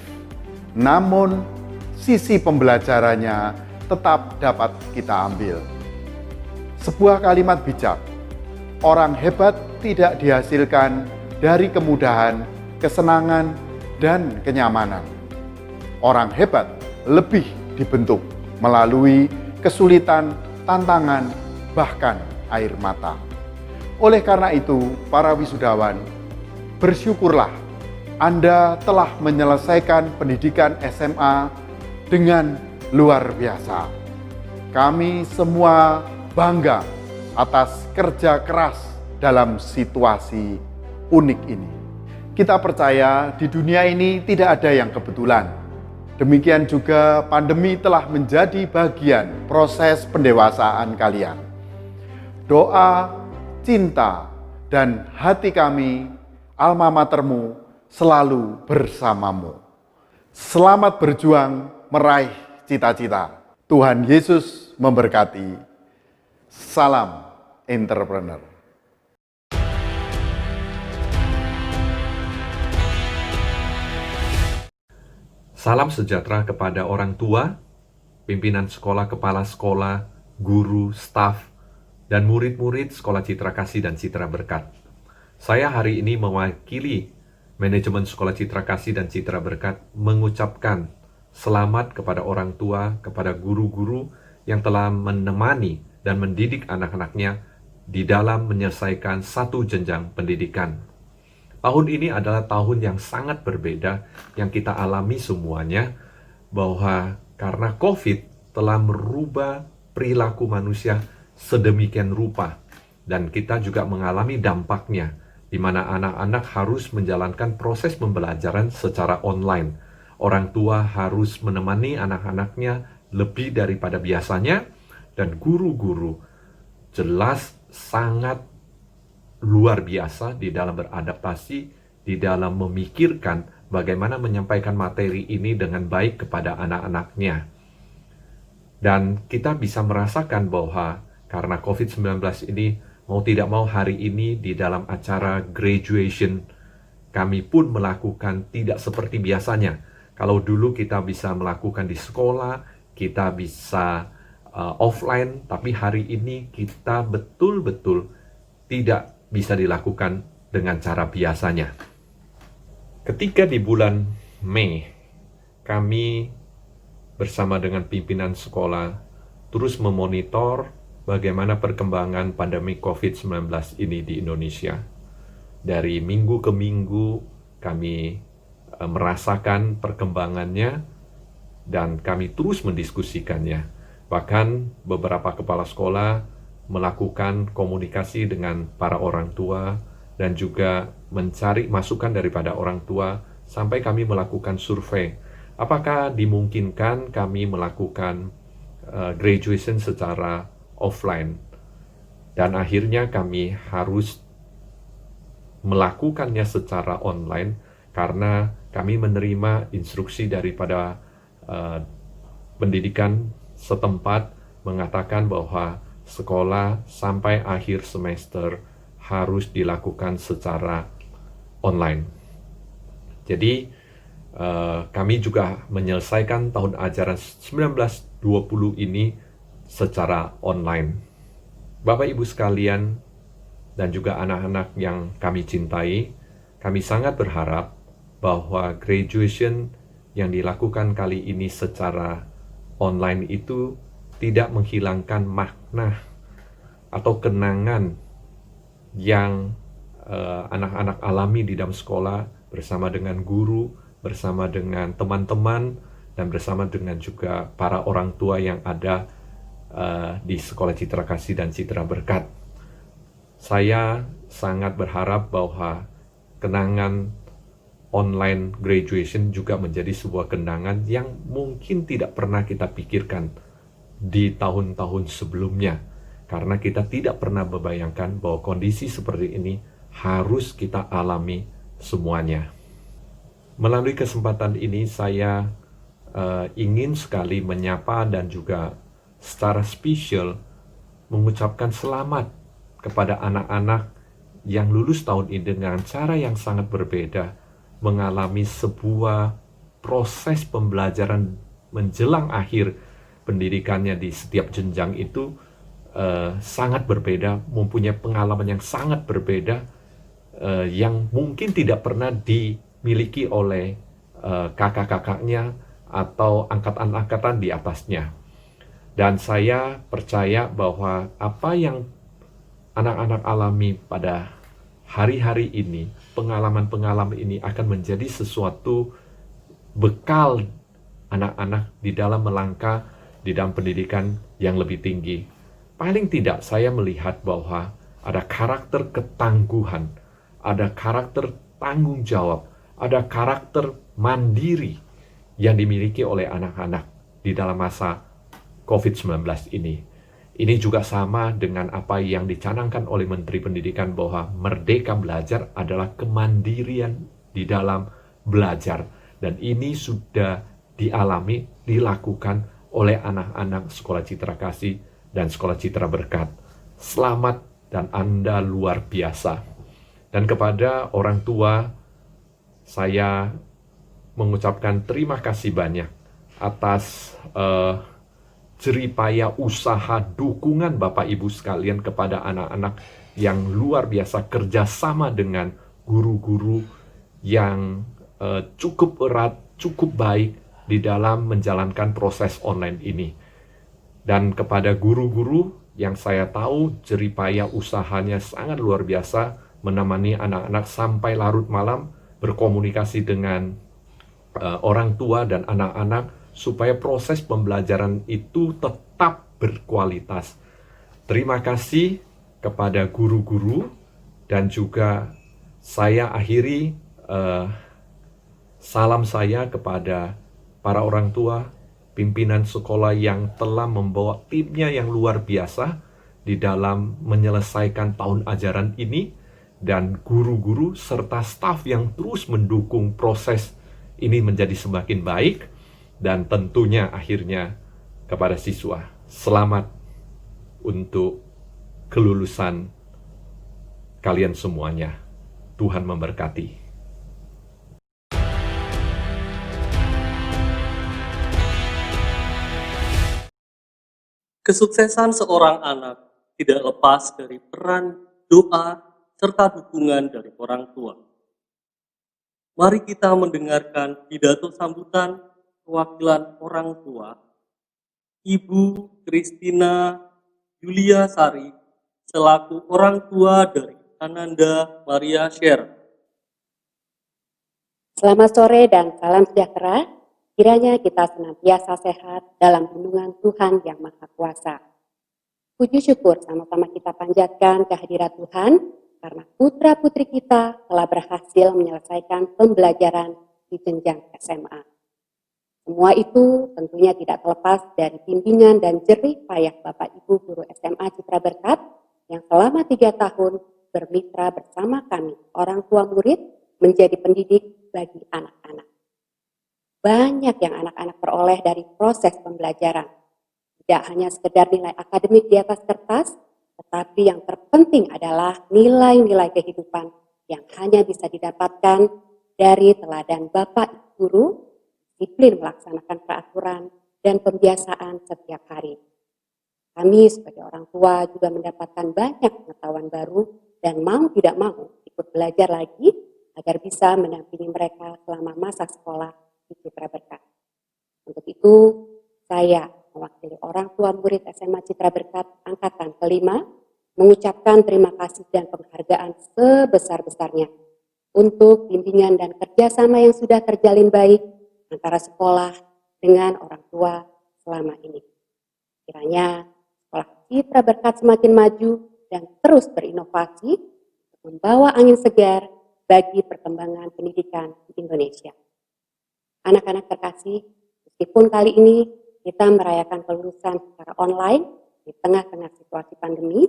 namun sisi pembelajarannya tetap dapat kita ambil. Sebuah kalimat bijak, orang hebat tidak dihasilkan dari kemudahan, kesenangan, dan kenyamanan. Orang hebat lebih dibentuk melalui kesulitan, tantangan, bahkan air mata. Oleh karena itu, para wisudawan, bersyukurlah Anda telah menyelesaikan pendidikan SMA dengan luar biasa. Kami semua bangga atas kerja keras dalam situasi unik ini. Kita percaya di dunia ini tidak ada yang kebetulan. Demikian juga pandemi telah menjadi bagian proses pendewasaan kalian. Doa, cinta, dan hati kami, alma matermu, selalu bersamamu. Selamat berjuang meraih cita-cita. Tuhan Yesus memberkati. Salam entrepreneur. Salam sejahtera kepada orang tua, pimpinan sekolah, kepala sekolah, guru, staf, dan murid-murid Sekolah Citra Kasih dan Citra Berkat. Saya hari ini mewakili manajemen Sekolah Citra Kasih dan Citra Berkat mengucapkan selamat kepada orang tua, kepada guru-guru yang telah menemani dan mendidik anak-anaknya di dalam menyelesaikan satu jenjang pendidikan. Tahun ini adalah tahun yang sangat berbeda yang kita alami semuanya, bahwa karena COVID telah merubah perilaku manusia sedemikian rupa, dan kita juga mengalami dampaknya, di mana anak-anak harus menjalankan proses pembelajaran secara online. Orang tua harus menemani anak-anaknya lebih daripada biasanya, dan guru-guru jelas sangat luar biasa di dalam beradaptasi, di dalam memikirkan bagaimana menyampaikan materi ini dengan baik kepada anak-anaknya. Dan kita bisa merasakan bahwa karena COVID-19 ini, mau tidak mau hari ini di dalam acara graduation, kami pun melakukan tidak seperti biasanya. Kalau dulu kita bisa melakukan di sekolah, kita bisa offline, tapi hari ini kita betul-betul tidak bisa dilakukan dengan cara biasanya. Ketika di bulan Mei, kami bersama dengan pimpinan sekolah terus memonitor bagaimana perkembangan pandemi COVID-19 ini di Indonesia. Dari minggu ke minggu kami merasakan perkembangannya dan kami terus mendiskusikannya. Bahkan beberapa kepala sekolah melakukan komunikasi dengan para orang tua dan juga mencari masukan daripada orang tua sampai kami melakukan survei. Apakah dimungkinkan kami melakukan graduation secara offline? Dan akhirnya kami harus melakukannya secara online karena kami menerima instruksi daripada pendidikan setempat mengatakan bahwa sekolah sampai akhir semester harus dilakukan secara online. Jadi kami juga menyelesaikan tahun ajaran 1920 ini secara online. Bapak Ibu sekalian dan juga anak-anak yang kami cintai, kami sangat berharap bahwa graduation yang dilakukan kali ini secara online itu tidak menghilangkan makna atau kenangan yang anak-anak alami di dalam sekolah bersama dengan guru, bersama dengan teman-teman, dan bersama dengan juga para orang tua yang ada di Sekolah Citra Kasih dan Citra Berkat. Saya sangat berharap bahwa kenangan online graduation juga menjadi sebuah kenangan yang mungkin tidak pernah kita pikirkan di tahun-tahun sebelumnya, karena kita tidak pernah membayangkan bahwa kondisi seperti ini harus kita alami semuanya. Melalui kesempatan ini saya ingin sekali menyapa dan juga secara spesial mengucapkan selamat kepada anak-anak yang lulus tahun ini dengan cara yang sangat berbeda, mengalami sebuah proses pembelajaran menjelang akhir pendidikannya di setiap jenjang itu sangat berbeda, mempunyai pengalaman yang sangat berbeda, yang mungkin tidak pernah dimiliki oleh kakak-kakaknya atau angkatan-angkatan di atasnya. Dan saya percaya bahwa apa yang anak-anak alami pada hari-hari ini, pengalaman-pengalaman ini akan menjadi sesuatu bekal anak-anak di dalam melangkah di dalam pendidikan yang lebih tinggi. Paling tidak saya melihat bahwa ada karakter ketangguhan, ada karakter tanggung jawab, ada karakter mandiri yang dimiliki oleh anak-anak di dalam masa COVID-19 ini. Ini juga sama dengan apa yang dicanangkan oleh Menteri Pendidikan bahwa merdeka belajar adalah kemandirian di dalam belajar. Dan ini sudah dialami, dilakukan oleh anak-anak Sekolah Citra Kasih dan Sekolah Citra Berkat. Selamat dan Anda luar biasa. Dan kepada orang tua, saya mengucapkan terima kasih banyak atas jeripaya usaha dukungan Bapak Ibu sekalian kepada anak-anak yang luar biasa, kerjasama dengan guru-guru yang cukup erat, cukup baik di dalam menjalankan proses online ini. Dan kepada guru-guru yang saya tahu jeripaya usahanya sangat luar biasa, menemani anak-anak sampai larut malam, berkomunikasi dengan orang tua dan anak-anak, supaya proses pembelajaran itu tetap berkualitas. Terima kasih kepada guru-guru, dan juga saya akhiri salam saya kepada para orang tua, pimpinan sekolah yang telah membawa timnya yang luar biasa di dalam menyelesaikan tahun ajaran ini, dan guru-guru serta staf yang terus mendukung proses ini menjadi semakin baik. Dan tentunya akhirnya kepada siswa, selamat untuk kelulusan kalian semuanya. Tuhan memberkati. Kesuksesan seorang anak tidak lepas dari peran doa serta dukungan dari orang tua. Mari kita mendengarkan pidato sambutan perwakilan orang tua, Ibu Christina Yulia Sari, selaku orang tua dari Ananda Maria Sher. Selamat sore dan salam sejahtera. Kiranya kita senantiasa sehat dalam lindungan Tuhan yang Maha Kuasa. Puji syukur sama-sama kita panjatkan kehadirat Tuhan karena putra-putri kita telah berhasil menyelesaikan pembelajaran di jenjang SMA. Semua itu tentunya tidak terlepas dari bimbingan dan jerih payah Bapak Ibu Guru SMA Citra Berkat yang selama 3 tahun bermitra bersama kami, orang tua murid, menjadi pendidik bagi anak-anak. Banyak yang anak-anak peroleh dari proses pembelajaran. Tidak hanya sekedar nilai akademik di atas kertas, tetapi yang terpenting adalah nilai-nilai kehidupan yang hanya bisa didapatkan dari teladan Bapak Ibu Guru, disiplin melaksanakan peraturan, dan pembiasaan setiap hari. Kami sebagai orang tua juga mendapatkan banyak pengetahuan baru dan mau tidak mau ikut belajar lagi agar bisa mendampingi mereka selama masa sekolah di Citra Berkat. Untuk itu, saya mewakili orang tua murid SMA Citra Berkat Angkatan ke-5 mengucapkan terima kasih dan penghargaan sebesar-besarnya untuk bimbingan dan kerjasama yang sudah terjalin baik antara sekolah dengan orang tua selama ini. Kiranya Sekolah Citra Berkat semakin maju dan terus berinovasi untuk membawa angin segar bagi perkembangan pendidikan di Indonesia. Anak-anak terkasih, meskipun kali ini kita merayakan kelulusan secara online di tengah-tengah situasi pandemi,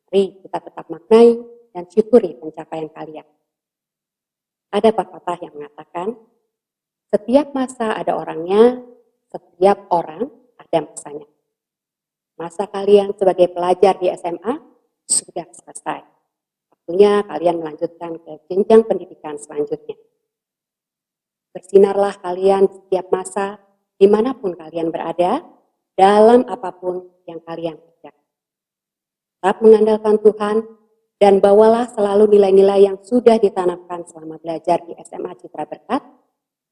mari kita tetap maknai dan syukuri pencapaian kalian. Ada pepatah yang mengatakan, setiap masa ada orangnya, setiap orang ada masanya. Masa kalian sebagai pelajar di SMA sudah selesai. Waktunya kalian melanjutkan ke jenjang pendidikan selanjutnya. Bersinarlah kalian setiap masa, dimanapun kalian berada, dalam apapun yang kalian kerjakan. Tetap mengandalkan Tuhan, dan bawalah selalu nilai-nilai yang sudah ditanamkan selama belajar di SMA Citra Berkat,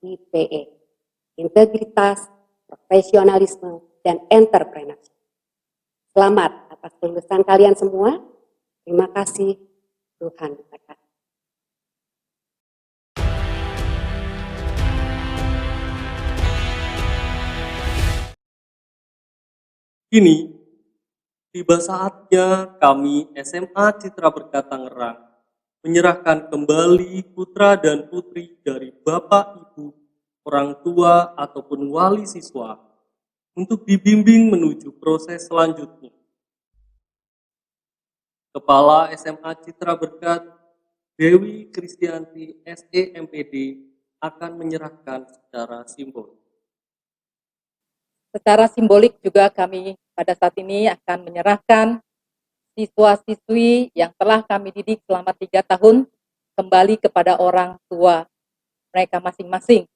IPE. Integritas, profesionalisme, dan entrepreneurship. Selamat atas kelulusan kalian semua. Terima kasih. Tuhan memberkati. Kini, tiba saatnya kami SMA Citra Berkat Tangerang menyerahkan kembali putra dan putri dari Bapak, Ibu, orang tua, ataupun wali siswa untuk dibimbing menuju proses selanjutnya. Kepala SMA Citra Berkat, Dewi Kristianti SEMPD, akan menyerahkan secara simbolis. Secara simbolik juga kami pada saat ini akan menyerahkan siswa-siswi yang telah kami didik selama 3 tahun kembali kepada orang tua mereka masing-masing.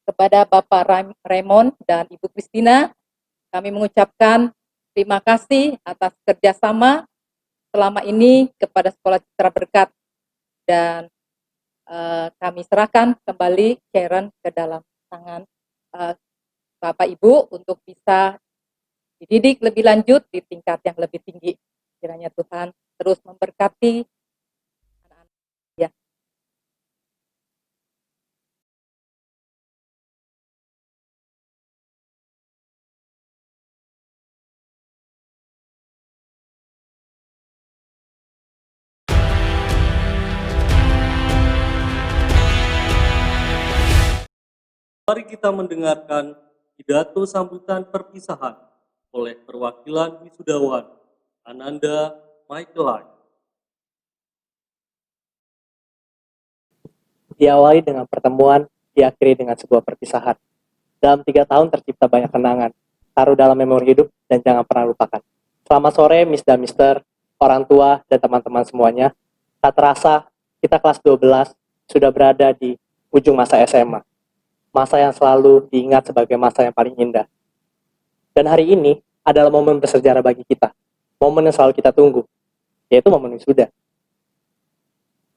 Kepada Bapak Raymond dan Ibu Kristina, kami mengucapkan terima kasih atas kerjasama selama ini kepada Sekolah Citra Berkat, dan kami serahkan kembali Karen ke dalam tangan Bapak Ibu untuk bisa dididik lebih lanjut di tingkat yang lebih tinggi. Kiranya Tuhan terus memberkati anak-anak ya. Mari kita mendengarkan pidato sambutan perpisahan oleh perwakilan wisudawan Ananda Michaelai. Diawali dengan pertemuan, diakhiri dengan sebuah perpisahan. Dalam 3 tahun tercipta banyak kenangan, taruh dalam memori hidup dan jangan pernah lupakan. Selamat sore Miss dan Mister, orang tua dan teman-teman semuanya. Tak terasa, kita kelas 12 sudah berada di ujung masa SMA. Masa yang selalu diingat sebagai masa yang paling indah. Dan hari ini adalah momen bersejarah bagi kita. Momen yang selalu kita tunggu, yaitu momen wisuda.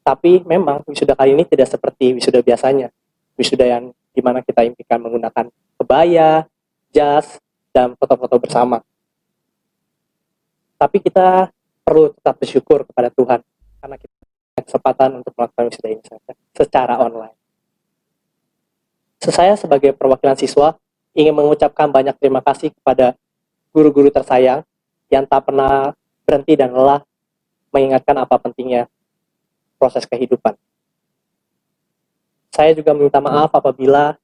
Tapi memang wisuda kali ini tidak seperti wisuda biasanya. Wisuda yang dimana kita impikan menggunakan kebaya, jas, dan foto-foto bersama. Tapi kita perlu tetap bersyukur kepada Tuhan, karena kita punya kesempatan untuk melakukan wisuda ini secara online. Saya sebagai perwakilan siswa ingin mengucapkan banyak terima kasih kepada guru-guru tersayang yang tak pernah berhenti dan lelah mengingatkan apa pentingnya proses kehidupan. Saya juga meminta maaf apabila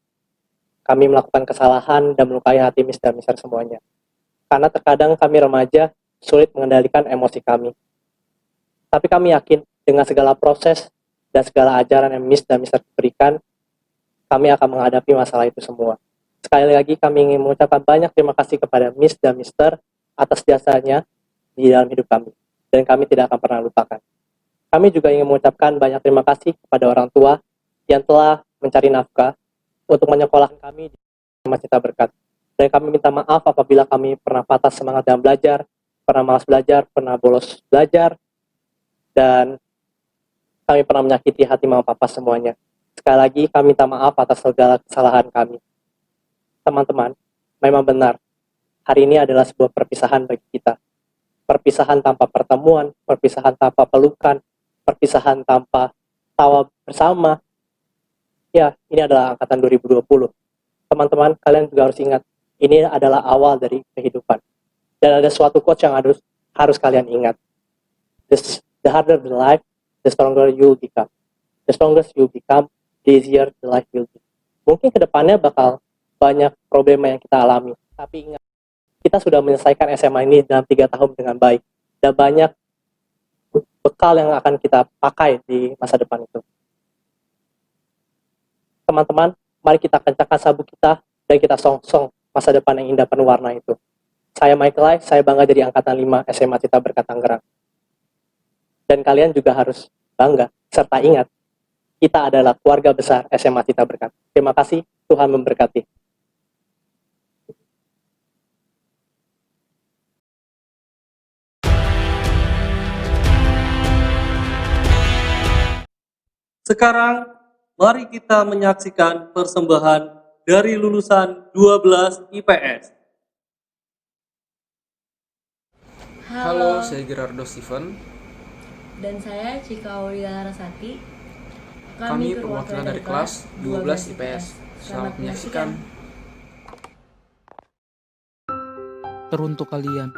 kami melakukan kesalahan dan melukai hati Miss dan Mister semuanya. Karena terkadang kami remaja sulit mengendalikan emosi kami. Tapi kami yakin dengan segala proses dan segala ajaran yang Miss dan Mister berikan, kami akan menghadapi masalah itu semua. Sekali lagi kami ingin mengucapkan banyak terima kasih kepada Miss dan Mister atas jasanya di dalam hidup kami. Dan kami tidak akan pernah lupakan. Kami juga ingin mengucapkan banyak terima kasih kepada orang tua yang telah mencari nafkah untuk menyekolahkan kami di SMA Citra Berkat. Dan kami minta maaf apabila kami pernah patah semangat dalam belajar, pernah malas belajar, pernah bolos belajar, dan kami pernah menyakiti hati mama papa semuanya. Sekali lagi kami minta maaf atas segala kesalahan kami. Teman-teman, memang benar, hari ini adalah sebuah perpisahan bagi kita. perpisahan tanpa pertemuan, perpisahan tanpa pelukan, perpisahan tanpa tawa bersama. Ya, ini adalah angkatan 2020. Teman-teman, kalian juga harus ingat, ini adalah awal dari kehidupan. Dan ada suatu quote yang harus kalian ingat. The harder the life, the stronger you become. The strongest you become, the easier the life will be. Mungkin kedepannya bakal banyak problema yang kita alami. Tapi ingat, kita sudah menyelesaikan SMA ini dalam 3 tahun dengan baik. Dan banyak bekal yang akan kita pakai di masa depan itu. Teman-teman, mari kita kencangkan sabuk kita dan kita song-song masa depan yang indah penuh warna itu. Saya Michael Lai, saya bangga jadi angkatan 5 SMA Citra Berkat Tangerang. Dan kalian juga harus bangga, serta ingat, kita adalah keluarga besar SMA Citra Berkat. Terima kasih, Tuhan memberkati. Sekarang, mari kita menyaksikan persembahan dari lulusan 12 IPS. Halo, saya Gerardo Steven. Dan saya Cika Aulia Larasati. Kami perwakilan dari kelas 12 IPS. Selamat menyaksikan. Teruntuk kalian,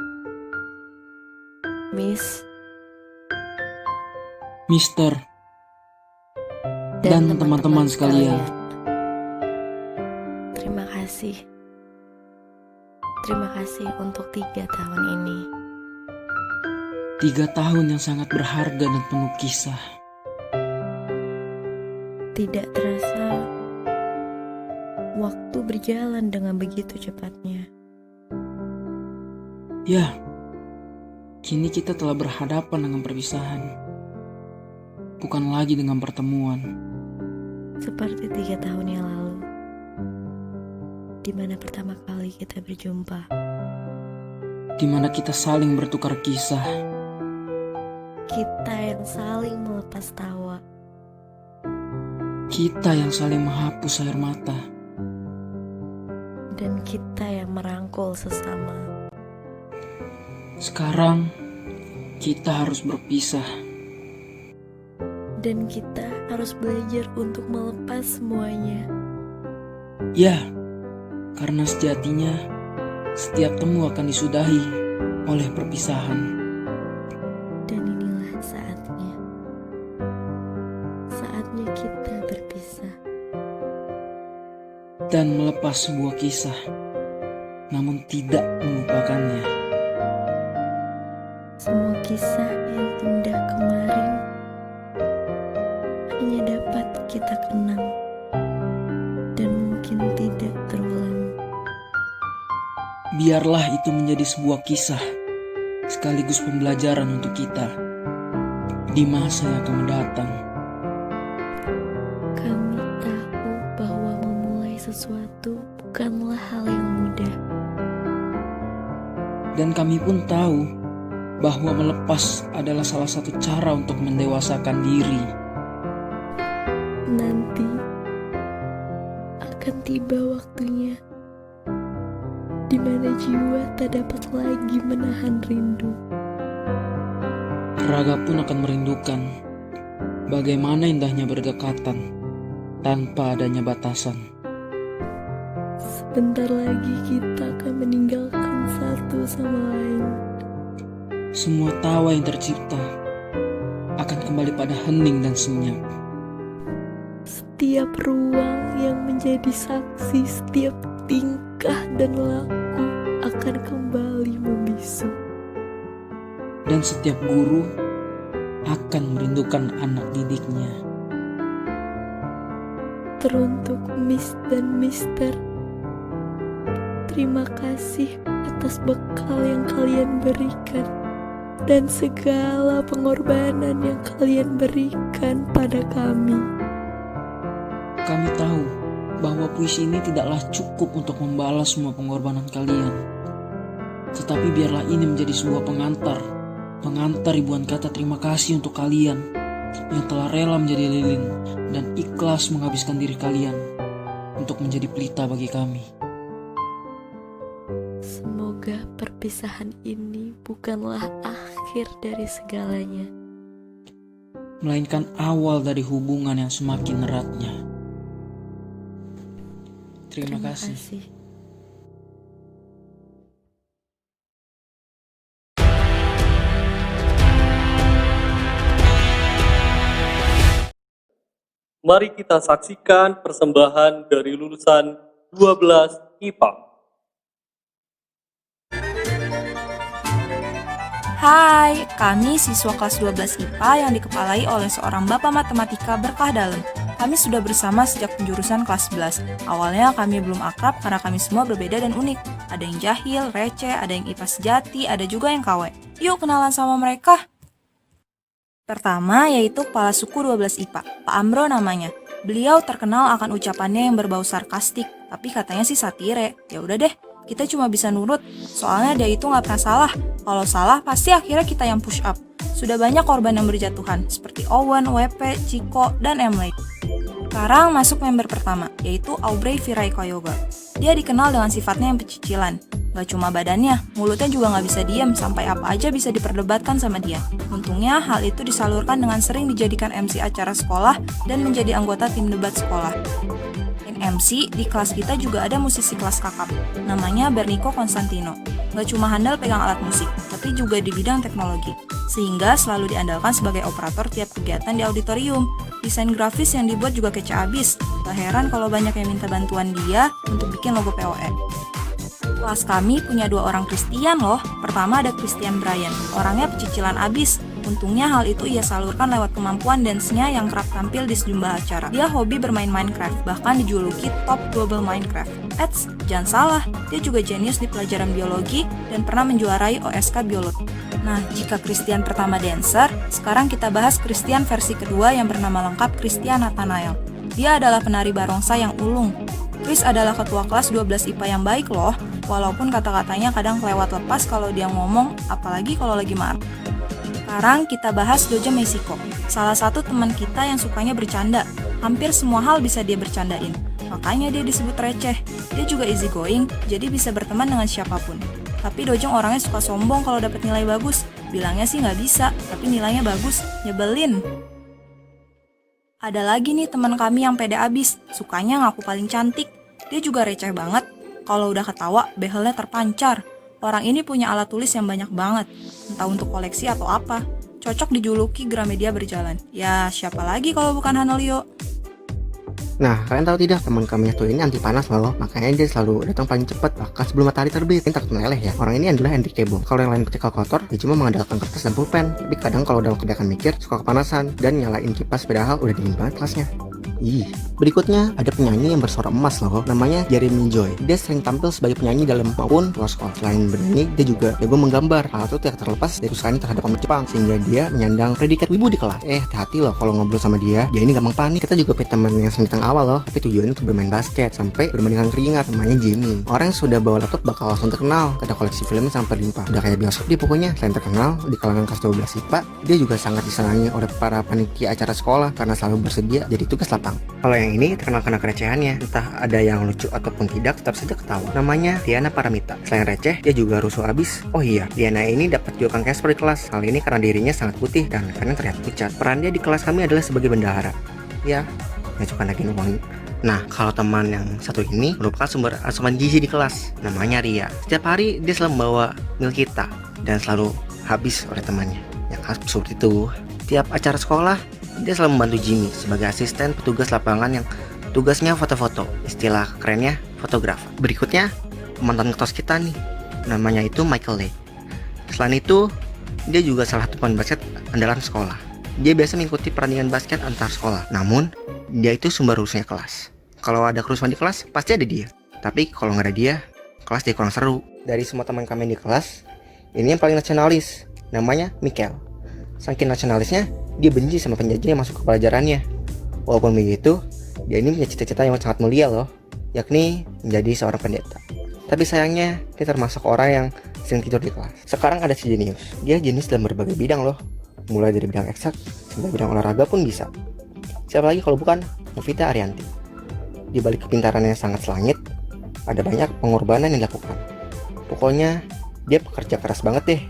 Miss, Mister, dan teman-teman sekalian. Terima kasih. Terima kasih untuk 3 tahun ini. 3 tahun yang sangat berharga dan penuh kisah. Tidak terasa, waktu berjalan dengan begitu cepatnya. Ya, kini kita telah berhadapan dengan perpisahan. Bukan lagi dengan pertemuan. Seperti 3 tahun yang lalu, di mana pertama kali kita berjumpa. Di mana kita saling bertukar kisah. Kita yang saling melepas tawa. Kita yang saling menghapus air mata. Dan kita yang merangkul sesama. Sekarang, kita harus berpisah. Dan kita harus belajar untuk melepas semuanya. Ya, karena sejatinya setiap temu akan disudahi oleh perpisahan. Dan inilah saatnya. Saatnya kita berpisah. Dan melepas sebuah kisah, namun tidak melupakannya. Semua kisah yang indah kemarin hanya dapat kita kenang dan mungkin tidak terulang. Biarlah itu menjadi sebuah kisah sekaligus pembelajaran untuk kita di masa yang akan mendatang. Kami tahu bahwa memulai sesuatu bukanlah hal yang mudah. Dan kami pun tahu bahwa melepas adalah salah satu cara untuk mendewasakan diri. Nanti akan tiba waktunya di mana jiwa tak dapat lagi menahan rindu. Raga pun akan merindukan bagaimana indahnya berdekatan tanpa adanya batasan. Sebentar lagi kita akan meninggalkan satu sama lain. Semua tawa yang tercipta akan kembali pada hening dan senyap. Setiap ruang yang menjadi saksi setiap tingkah dan laku akan kembali membisu. Dan setiap guru akan merindukan anak didiknya. Teruntuk Miss dan Mister, terima kasih atas bekal yang kalian berikan dan segala pengorbanan yang kalian berikan pada kami. Kami tahu bahwa puisi ini tidaklah cukup untuk membalas semua pengorbanan kalian. Tetapi biarlah ini menjadi sebuah pengantar ribuan kata terima kasih untuk kalian yang telah rela menjadi lilin dan ikhlas menghabiskan diri kalian untuk menjadi pelita bagi kami. Semoga perpisahan ini bukanlah akhir dari segalanya, melainkan awal dari hubungan yang semakin eratnya. Terima kasih. Mari kita saksikan persembahan dari lulusan 12 IPA. Hai, kami siswa kelas 12 IPA yang dikepalai oleh seorang Bapak Matematika berkah dalam. Kami sudah bersama sejak penjurusan kelas 11. Awalnya kami belum akrab karena kami semua berbeda dan unik. Ada yang jahil, receh, ada yang IPA sejati, ada juga yang KW. Yuk kenalan sama mereka. Pertama yaitu kepala suku 12 IPA, Pak Amro namanya. Beliau terkenal akan ucapannya yang berbau sarkastik, tapi katanya sih satire. Ya udah deh, kita cuma bisa nurut. Soalnya dia itu nggak pernah salah. Kalau salah pasti akhirnya kita yang push up. Sudah banyak korban yang berjatuhan, seperti Owen, WP, Ciko, dan Emily. Sekarang masuk member pertama, yaitu Aubrey Viraikoyoga. Dia dikenal dengan sifatnya yang pecicilan. Gak cuma badannya, mulutnya juga gak bisa diam, sampai apa aja bisa diperdebatkan sama dia. Untungnya hal itu disalurkan dengan sering dijadikan MC acara sekolah dan menjadi anggota tim debat sekolah. MC, di kelas kita juga ada musisi kelas kakap, namanya Bernico Constantino. Gak cuma handal pegang alat musik, tapi juga di bidang teknologi, sehingga selalu diandalkan sebagai operator tiap kegiatan di auditorium. Desain grafis yang dibuat juga kece abis, gak heran kalau banyak yang minta bantuan dia untuk bikin logo POE. Kelas kami punya 2 orang Christian loh. Pertama ada Christian Brian, orangnya pecicilan abis. Untungnya hal itu ia salurkan lewat kemampuan dance-nya yang kerap tampil di sejumlah acara. Dia hobi bermain Minecraft, bahkan dijuluki top global Minecraft. Eits, jangan salah, dia juga jenius di pelajaran biologi dan pernah menjuarai OSK biologi. Nah, jika Christian pertama dancer, sekarang kita bahas Christian versi kedua yang bernama lengkap Christian Nathanael. Dia adalah penari barongsai yang ulung. Chris adalah ketua kelas 12 IPA yang baik loh, walaupun kata-katanya kadang kelewat lepas kalau dia ngomong, apalagi kalau lagi marah. Sekarang kita bahas Doja Mexico, salah satu teman kita yang sukanya bercanda. Hampir semua hal bisa dia bercandain, makanya dia disebut receh. Dia juga easy going, jadi bisa berteman dengan siapapun. Tapi Dojong orangnya suka sombong kalau dapat nilai bagus. Bilangnya sih nggak bisa, tapi nilainya bagus, nyebelin. Ada lagi nih teman kami yang pede abis, sukanya ngaku paling cantik. Dia juga receh banget, kalau udah ketawa behelnya terpancar. Orang ini punya alat tulis yang banyak banget, entah untuk koleksi atau apa. Cocok dijuluki Gramedia berjalan. Ya, siapa lagi kalau bukan Hanelio? Nah, kalian tahu tidak, teman kami satu ini anti panas loh, makanya dia selalu datang paling cepat, bahkan sebelum matahari terbit. Ini takut meleleh ya. Orang ini adalah Henry Kebong. Kalau yang lain petikal kotor, dia cuma mengandalkan kertas dan pulpen. Tapi kadang kalau dalam keadaan mikir, suka kepanasan dan nyalain kipas padahal udah dingin banget kelasnya. Berikutnya ada penyanyi yang bersuara emas loh, namanya Jeremy Joy. Dia sering tampil sebagai penyanyi dalam maupun luar sekolah. Selain bernyanyi, dia juga jago menggambar. Hal itu tidak terlepas dari usahanya terhadap komik Jepang, sehingga dia menyandang predikat wibu di kelas. Hati-hati loh kalau ngobrol sama dia ini gampang panik. Kita juga punya teman yang semitang awal loh, tapi tujuannya untuk bermain basket sampai bermain dengan keringat, namanya Jimmy. Orang yang sudah bawa laptop bakal langsung terkenal. Ada koleksi filmnya sampai limpah. Udah kayak bioskop dia pokoknya. Selain terkenal di kalangan kelas 12 IPA, dia juga sangat disenangi oleh para panitia acara sekolah karena selalu bersedia jadi tugas lapang. Kalau yang ini terkenal karena kerecehannya, entah ada yang lucu ataupun tidak, tetap saja ketawa. Namanya Diana Paramita. Selain receh, dia juga rusuh abis. Oh iya, Diana ini dapat julukan Casper di kelas. Hal ini karena dirinya sangat putih dan kadang terlihat pucat. Peran dia di kelas kami adalah sebagai bendahara. Ya, suka nagih uang. Nah, kalau teman yang satu ini merupakan sumber asupan gizi di kelas. Namanya Ria. Setiap hari dia selalu membawa mil kita dan selalu habis oleh temannya. Ya kan, seperti itu. Tiap acara sekolah, dia selalu membantu Jimmy sebagai asisten petugas lapangan yang tugasnya foto-foto. Istilah kerennya fotografer. Berikutnya, mantan ketua kita nih. Namanya itu Michael Lee. Selain itu, dia juga salah satu pemain basket andalan sekolah. Dia biasa mengikuti pertandingan basket antar sekolah. Namun, dia itu sumber urusnya kelas. Kalau ada kerusuhan di kelas, pasti ada dia. Tapi kalau nggak ada dia, kelas dia kurang seru. Dari semua teman kami di kelas, ini yang paling nasionalis. Namanya Michael. Saking nasionalisnya, dia benci sama penjajah yang masuk ke pelajarannya. Walaupun begitu, dia ini punya cita-cita yang sangat mulia loh, yakni menjadi seorang pendeta. Tapi sayangnya, dia termasuk orang yang sering tidur di kelas. Sekarang ada si jenius. Dia jenius dalam berbagai bidang loh. Mulai dari bidang eksak, sampai bidang olahraga pun bisa. Siapa lagi kalau bukan Novita Arianti. Di balik kepintarannya yang sangat selangit, ada banyak pengorbanan yang dilakukan. Pokoknya, dia pekerja keras banget deh.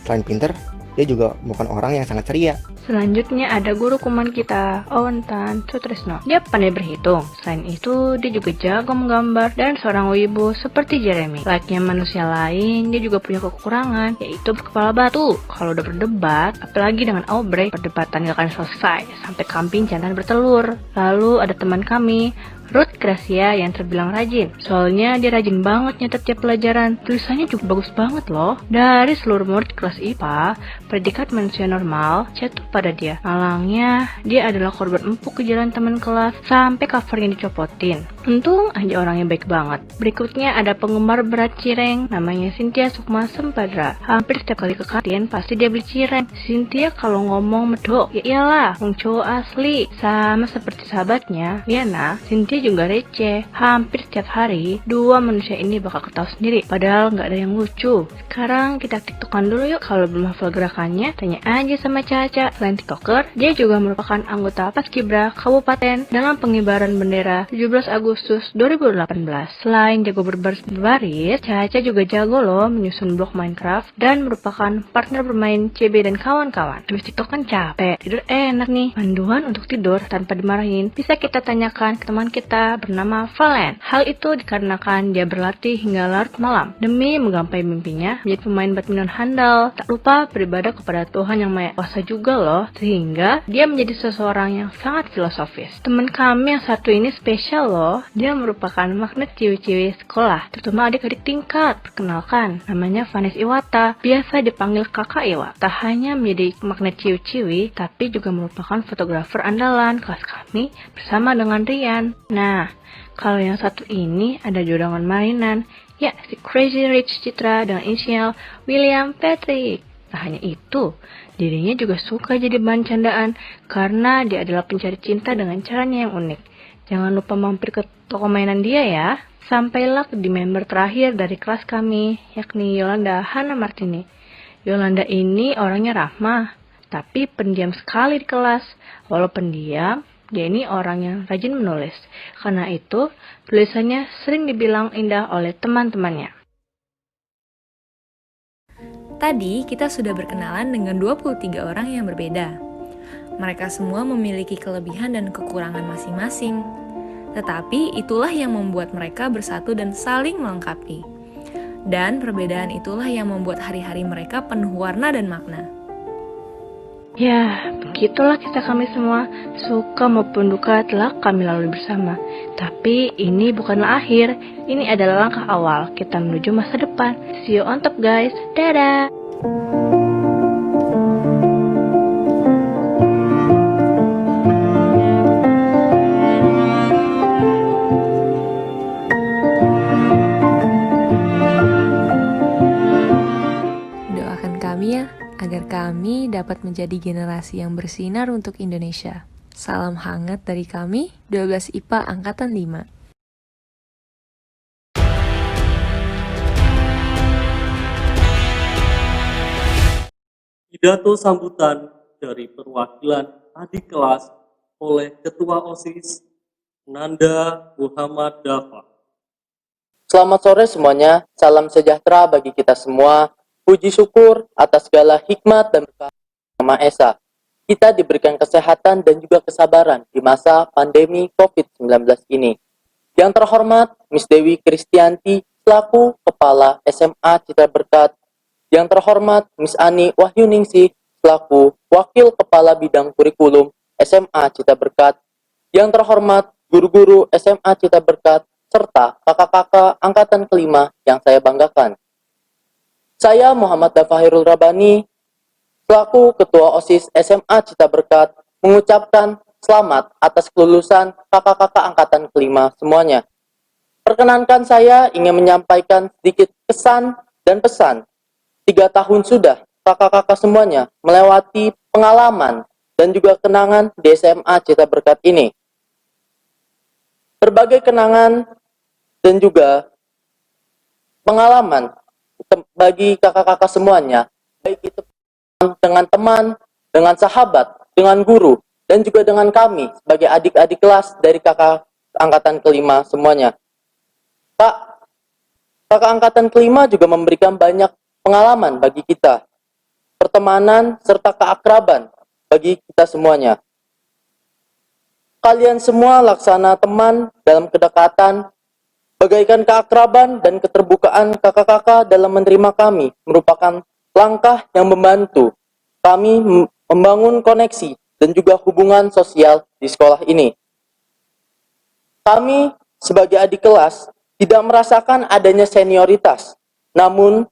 Selain pinter, dia juga bukan orang yang sangat ceria. Selanjutnya ada guru kuman kita, Owen Tan Sutrisno. Dia pandai berhitung. Selain itu, dia juga jago menggambar dan seorang wibu seperti Jeremy. Layaknya manusia lain, dia juga punya kekurangan, yaitu kepala batu. Kalau udah berdebat, apalagi dengan Aubrey, perdebatan gak akan selesai sampai kambing jantan bertelur. Lalu ada teman kami, Ruth Gracia, yang terbilang rajin. Soalnya dia rajin banget nyatet tiap pelajaran. Tulisannya juga bagus banget loh. Dari seluruh murid kelas IPA, predikat manusia normal jatuh pada dia. Malangnya, dia adalah korban empuk kejalan teman kelas sampai covernya dicopotin. Untung aja orangnya baik banget. Berikutnya ada penggemar berat cireng, namanya Cynthia Sukma Sempadra. Hampir setiap kali ke kantin pasti dia beli cireng. Cynthia kalau ngomong medok, ya iyalah, wong cowok asli. Sama seperti sahabatnya, Liana, Cynthia juga receh. Hampir setiap hari, dua manusia ini bakal ketawa sendiri, padahal nggak ada yang lucu. Sekarang kita tiktokan dulu yuk. Kalau belum hafal gerakannya, tanya aja sama Caca. Selain tiktoker, dia juga merupakan anggota Paskibra Kabupaten dalam pengibaran bendera 17 Agustus 2018. Selain jago berbaris, Caca juga jago loh menyusun blok Minecraft dan merupakan partner bermain CB dan kawan-kawan. Habis tiktok kan capek, tidur enak nih. Panduan untuk tidur tanpa dimarahin bisa kita tanyakan ke teman kita bernama Valen. Hal itu dikarenakan dia berlatih hingga larut malam demi menggapai mimpinya menjadi pemain badminton handal. Tak lupa beribadah kepada Tuhan yang Maha Kuasa juga loh, sehingga dia menjadi seseorang yang sangat filosofis. Teman kami yang satu ini spesial loh. Dia merupakan magnet ciwi-ciwi sekolah, terutama adik-adik tingkat. Perkenalkan, namanya Vanes Iwata, biasa dipanggil Kakak Iwa. Tak hanya menjadi magnet ciwi-ciwi, tapi juga merupakan fotografer andalan kelas kami bersama dengan Rian. Nah, kalau yang satu ini ada jodohan mainan, ya si Crazy Rich Citra dengan inisial William Patrick. Tak hanya itu, dirinya juga suka jadi bahan candaan karena dia adalah pencari cinta dengan caranya yang unik. Jangan lupa mampir ke toko mainan dia ya. Sampailah di member terakhir dari kelas kami, yakni Yolanda Hana Martini. Yolanda ini orangnya ramah, tapi pendiam sekali di kelas. Walau pendiam, dia ini orang yang rajin menulis. Karena itu, tulisannya sering dibilang indah oleh teman-temannya. Tadi kita sudah berkenalan dengan 23 orang yang berbeda. Mereka semua memiliki kelebihan dan kekurangan masing-masing. Tetapi itulah yang membuat mereka bersatu dan saling melengkapi. Dan perbedaan itulah yang membuat hari-hari mereka penuh warna dan makna. Ya, begitulah kisah kami semua. Suka maupun duka telah kami lalui bersama. Tapi ini bukanlah akhir. Ini adalah langkah awal kita menuju masa depan. See you on top guys. Dadah. Doakan kami ya, agar kami dapat menjadi generasi yang bersinar untuk Indonesia. Salam hangat dari kami, 12 IPA Angkatan 5. Pidato sambutan dari perwakilan adik kelas oleh Ketua OSIS Nanda Muhammad Dafa. Selamat sore semuanya, salam sejahtera bagi kita semua. Puji syukur atas segala hikmat dan berkah Yang Maha Esa. Kita diberikan kesehatan dan juga kesabaran di masa pandemi COVID-19 ini. Yang terhormat, Miss Dewi Kristianti, selaku Kepala SMA Citra Berkat. Yang terhormat, Miss Ani Wahyuningsih, selaku Wakil Kepala Bidang Kurikulum SMA Citra Berkat. Yang terhormat, guru-guru SMA Citra Berkat, serta kakak-kakak angkatan kelima yang saya banggakan. Saya Muhammad Dafahirul Rabani, selaku Ketua OSIS SMA Citra Berkat, mengucapkan selamat atas kelulusan kakak-kakak angkatan kelima semuanya. Perkenankan saya ingin menyampaikan sedikit kesan dan pesan. 3 tahun sudah kakak-kakak semuanya melewati pengalaman dan juga kenangan di SMA Citra Berkat ini. Berbagai kenangan dan juga pengalaman bagi kakak-kakak semuanya, baik itu dengan teman, dengan sahabat, dengan guru, dan juga dengan kami sebagai adik-adik kelas dari kakak angkatan kelima semuanya. Kakak angkatan kelima juga memberikan banyak pengalaman bagi kita. pertemanan, serta keakraban bagi kita semuanya. Kalian semua laksana teman dalam kedekatan, bagaikan keakraban dan keterbukaan kakak-kakak dalam menerima kami merupakan langkah yang membantu kami membangun koneksi dan juga hubungan sosial di sekolah ini. Kami sebagai adik kelas tidak merasakan adanya senioritas, namun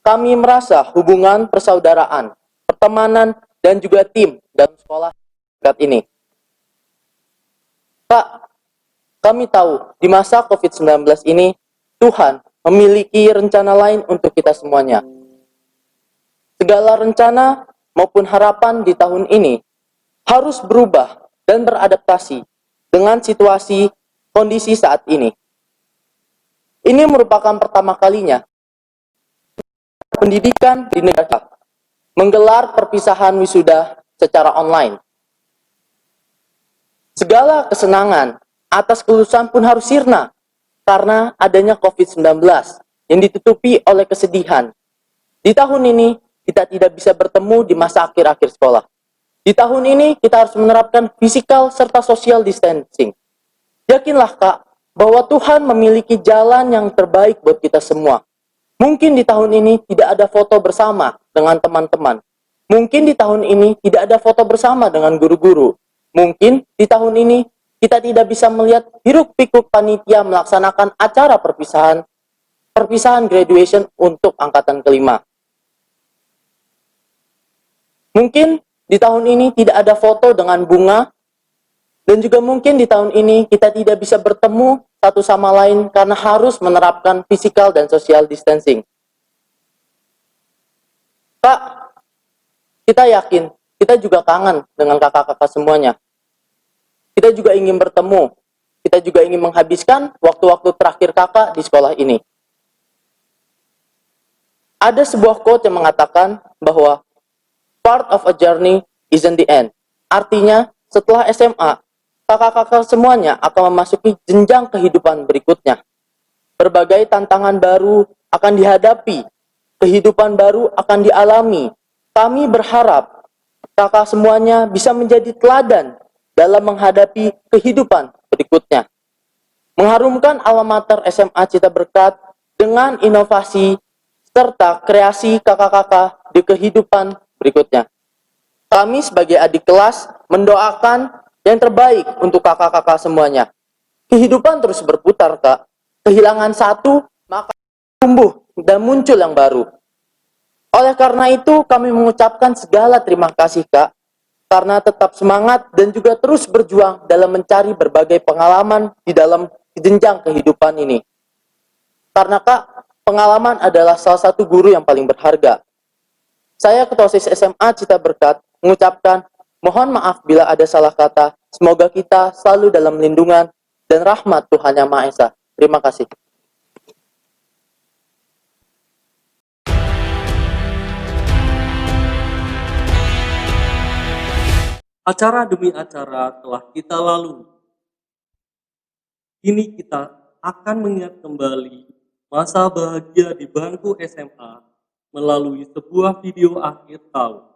kami merasa hubungan persaudaraan, pertemanan, dan juga tim dalam sekolah dekat ini. Kak, kami tahu di masa COVID-19 ini, Tuhan memiliki rencana lain untuk kita semuanya. Segala rencana maupun harapan di tahun ini harus berubah dan beradaptasi dengan situasi kondisi saat ini. Ini merupakan pertama kalinya pendidikan di negara menggelar perpisahan wisuda secara online. Segala kesenangan atas kelulusan pun harus sirna karena adanya COVID-19 yang ditutupi oleh kesedihan. Di tahun ini kita tidak bisa bertemu di masa akhir-akhir sekolah. Di tahun ini kita harus menerapkan physical serta social distancing. Yakinlah Kak, bahwa Tuhan memiliki jalan yang terbaik buat kita semua. Mungkin di tahun ini tidak ada foto bersama dengan teman-teman. Mungkin di tahun ini tidak ada foto bersama dengan guru-guru. Mungkin di tahun ini kita tidak bisa melihat hiruk-pikuk panitia melaksanakan acara perpisahan graduation untuk angkatan kelima. Mungkin di tahun ini tidak ada foto dengan bunga. Dan juga mungkin di tahun ini kita tidak bisa bertemu satu sama lain karena harus menerapkan physical dan social distancing. Kak, kita yakin, kita juga kangen dengan kakak-kakak semuanya. Kita juga ingin bertemu, kita juga ingin menghabiskan waktu-waktu terakhir kakak di sekolah ini. Ada sebuah quote yang mengatakan bahwa part of a journey isn't the end. Artinya, setelah SMA, kakak-kakak semuanya akan memasuki jenjang kehidupan berikutnya. Berbagai tantangan baru akan dihadapi, kehidupan baru akan dialami. Kami berharap kakak semuanya bisa menjadi teladan dalam menghadapi kehidupan berikutnya. Mengharumkan alma mater SMA Citra Berkat dengan inovasi serta kreasi kakak-kakak di kehidupan berikutnya. Kami sebagai adik kelas mendoakan yang terbaik untuk kakak-kakak semuanya. Kehidupan terus berputar, Kak. Kehilangan satu, maka tumbuh dan muncul yang baru. Oleh karena itu, kami mengucapkan segala terima kasih, Kak. Karena tetap semangat dan juga terus berjuang dalam mencari berbagai pengalaman di dalam jenjang kehidupan ini. Karena, Kak, pengalaman adalah salah satu guru yang paling berharga. Saya Ketua OSIS SMA Citra Berkat mengucapkan mohon maaf bila ada salah kata. Semoga kita selalu dalam lindungan dan rahmat Tuhan Yang Maha Esa. Terima kasih. Acara demi acara telah kita lalui. Kini kita akan mengingat kembali masa bahagia di bangku SMA melalui sebuah video akhir tahun.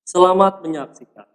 Selamat menyaksikan.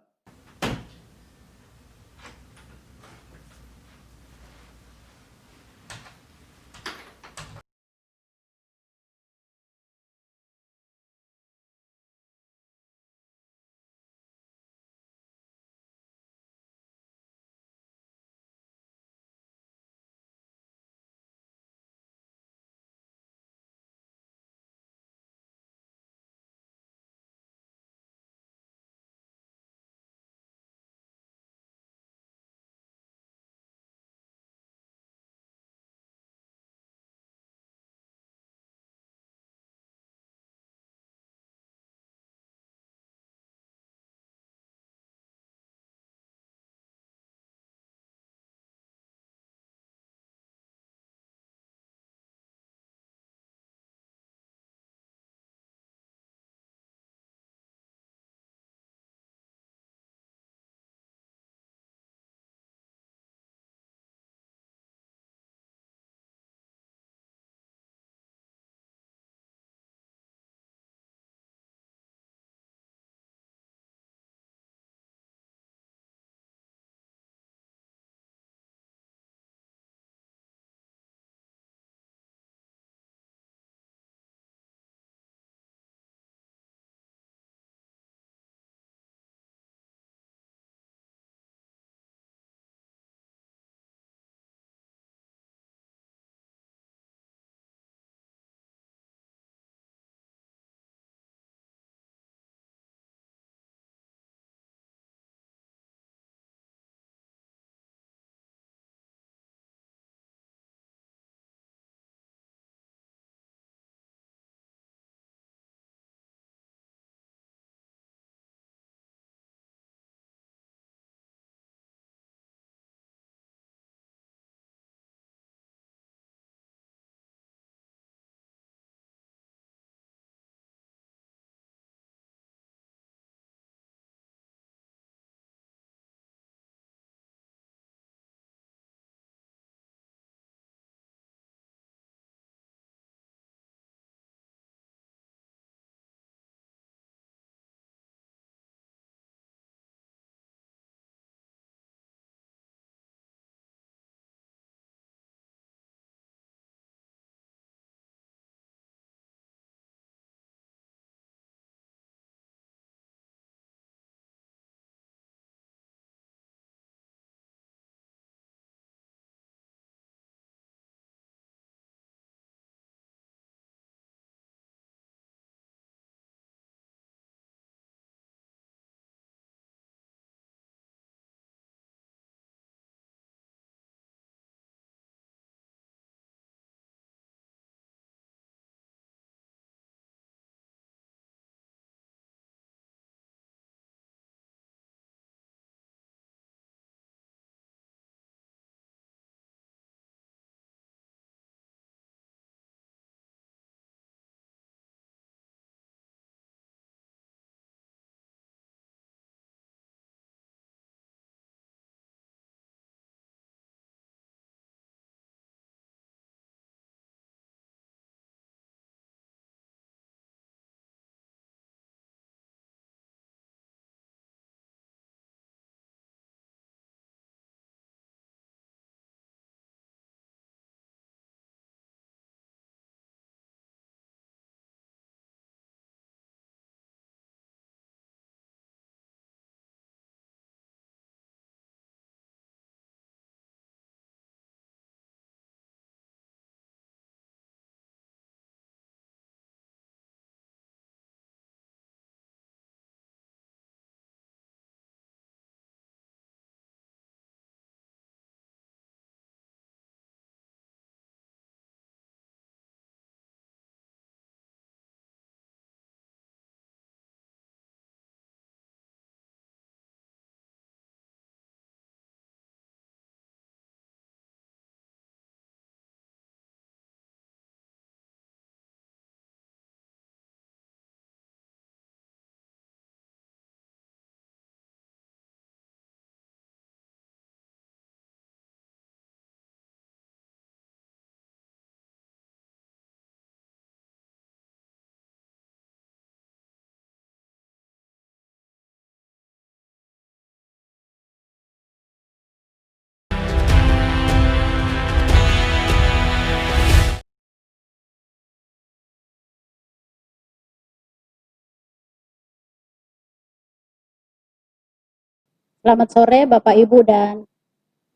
Selamat sore Bapak Ibu dan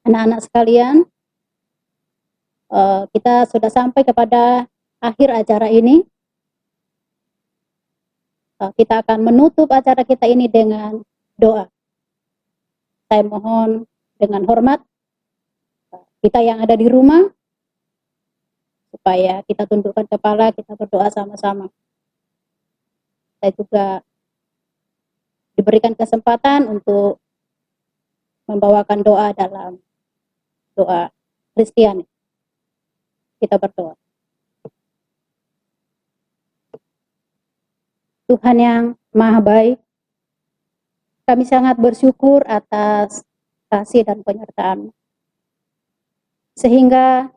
anak-anak sekalian. Kita sudah sampai kepada akhir acara ini. Kita akan menutup acara kita ini dengan doa. Saya mohon dengan hormat kita yang ada di rumah supaya kita tundukkan kepala, kita berdoa sama-sama. Saya juga diberikan kesempatan untuk membawakan doa dalam doa Kristiani. Kita berdoa. Tuhan yang Maha Baik, kami sangat bersyukur atas kasih dan penyertaan, sehingga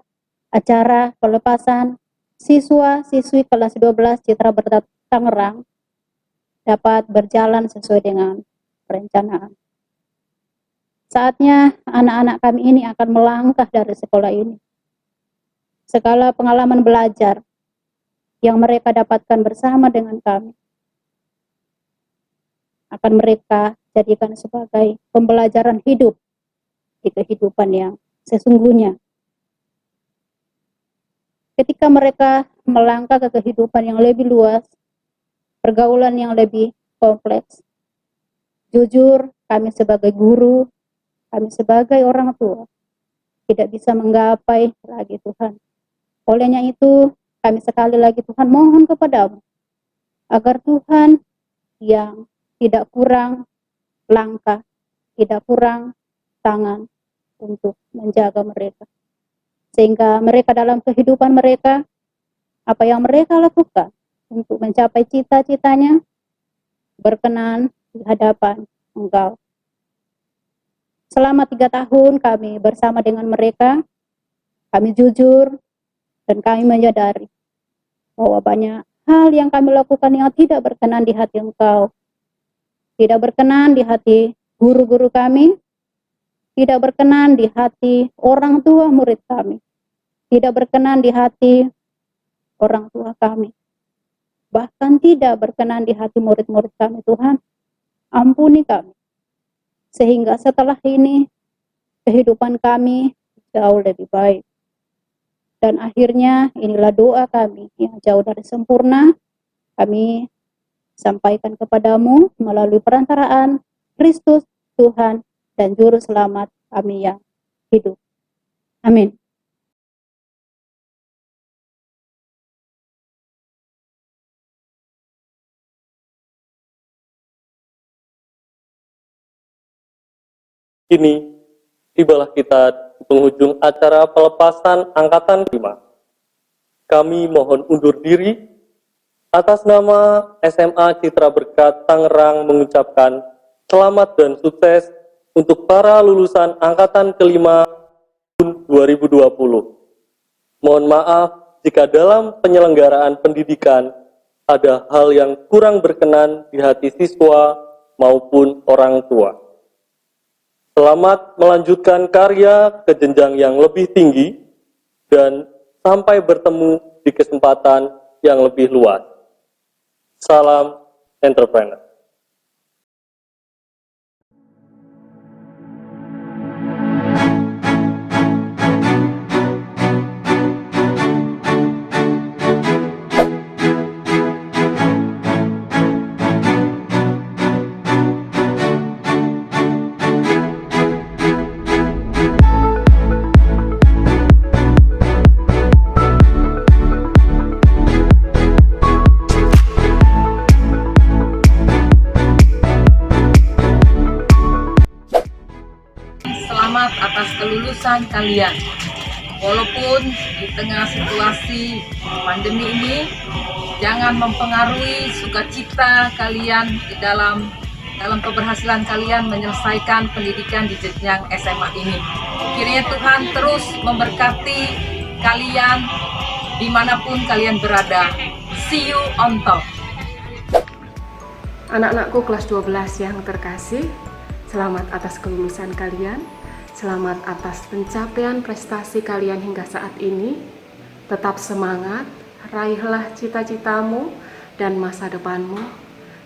acara pelepasan siswa-siswi kelas 12 Citra Berkat Tangerang dapat berjalan sesuai dengan perencanaan. Saatnya anak-anak kami ini akan melangkah dari sekolah ini. Segala pengalaman belajar yang mereka dapatkan bersama dengan kami akan mereka jadikan sebagai pembelajaran hidup di kehidupan yang sesungguhnya. Ketika mereka melangkah ke kehidupan yang lebih luas, pergaulan yang lebih kompleks, jujur kami sebagai guru, kami sebagai orang tua tidak bisa menggapai lagi Tuhan. Olehnya itu kami sekali lagi Tuhan mohon kepadamu agar Tuhan yang tidak kurang langkah, tidak kurang tangan untuk menjaga mereka. Sehingga mereka dalam kehidupan mereka, apa yang mereka lakukan untuk mencapai cita-citanya berkenan di hadapan Engkau. Selama 3 tahun kami bersama dengan mereka, kami jujur dan kami menyadari bahwa banyak hal yang kami lakukan yang tidak berkenan di hati Engkau. Tidak berkenan di hati guru-guru kami, tidak berkenan di hati orang tua murid kami, tidak berkenan di hati orang tua kami, bahkan tidak berkenan di hati murid-murid kami. Tuhan, ampuni kami. Sehingga setelah ini, kehidupan kami jauh lebih baik. Dan akhirnya inilah doa kami yang jauh dari sempurna. Kami sampaikan kepadamu melalui perantaraan Kristus, Tuhan, dan Juru Selamat kami yang hidup. Amin. Kini, tibalah kita di penghujung acara pelepasan Angkatan 5. Kami mohon undur diri. Atas nama SMA Citra Berkat Tangerang mengucapkan selamat dan sukses untuk para lulusan Angkatan ke-5 tahun 2020. Mohon maaf jika dalam penyelenggaraan pendidikan ada hal yang kurang berkenan di hati siswa maupun orang tua. Selamat melanjutkan karya ke jenjang yang lebih tinggi dan sampai bertemu di kesempatan yang lebih luas. Salam entrepreneur. Selamat atas kelulusan kalian. Walaupun di tengah situasi pandemi ini, jangan mempengaruhi sukacita kalian di dalam keberhasilan kalian menyelesaikan pendidikan di jenjang SMA ini. Kiranya Tuhan terus memberkati kalian dimanapun kalian berada. See you on top. Anak-anakku kelas 12 yang terkasih, selamat atas kelulusan kalian. Selamat atas pencapaian prestasi kalian hingga saat ini. Tetap semangat, raihlah cita-citamu dan masa depanmu,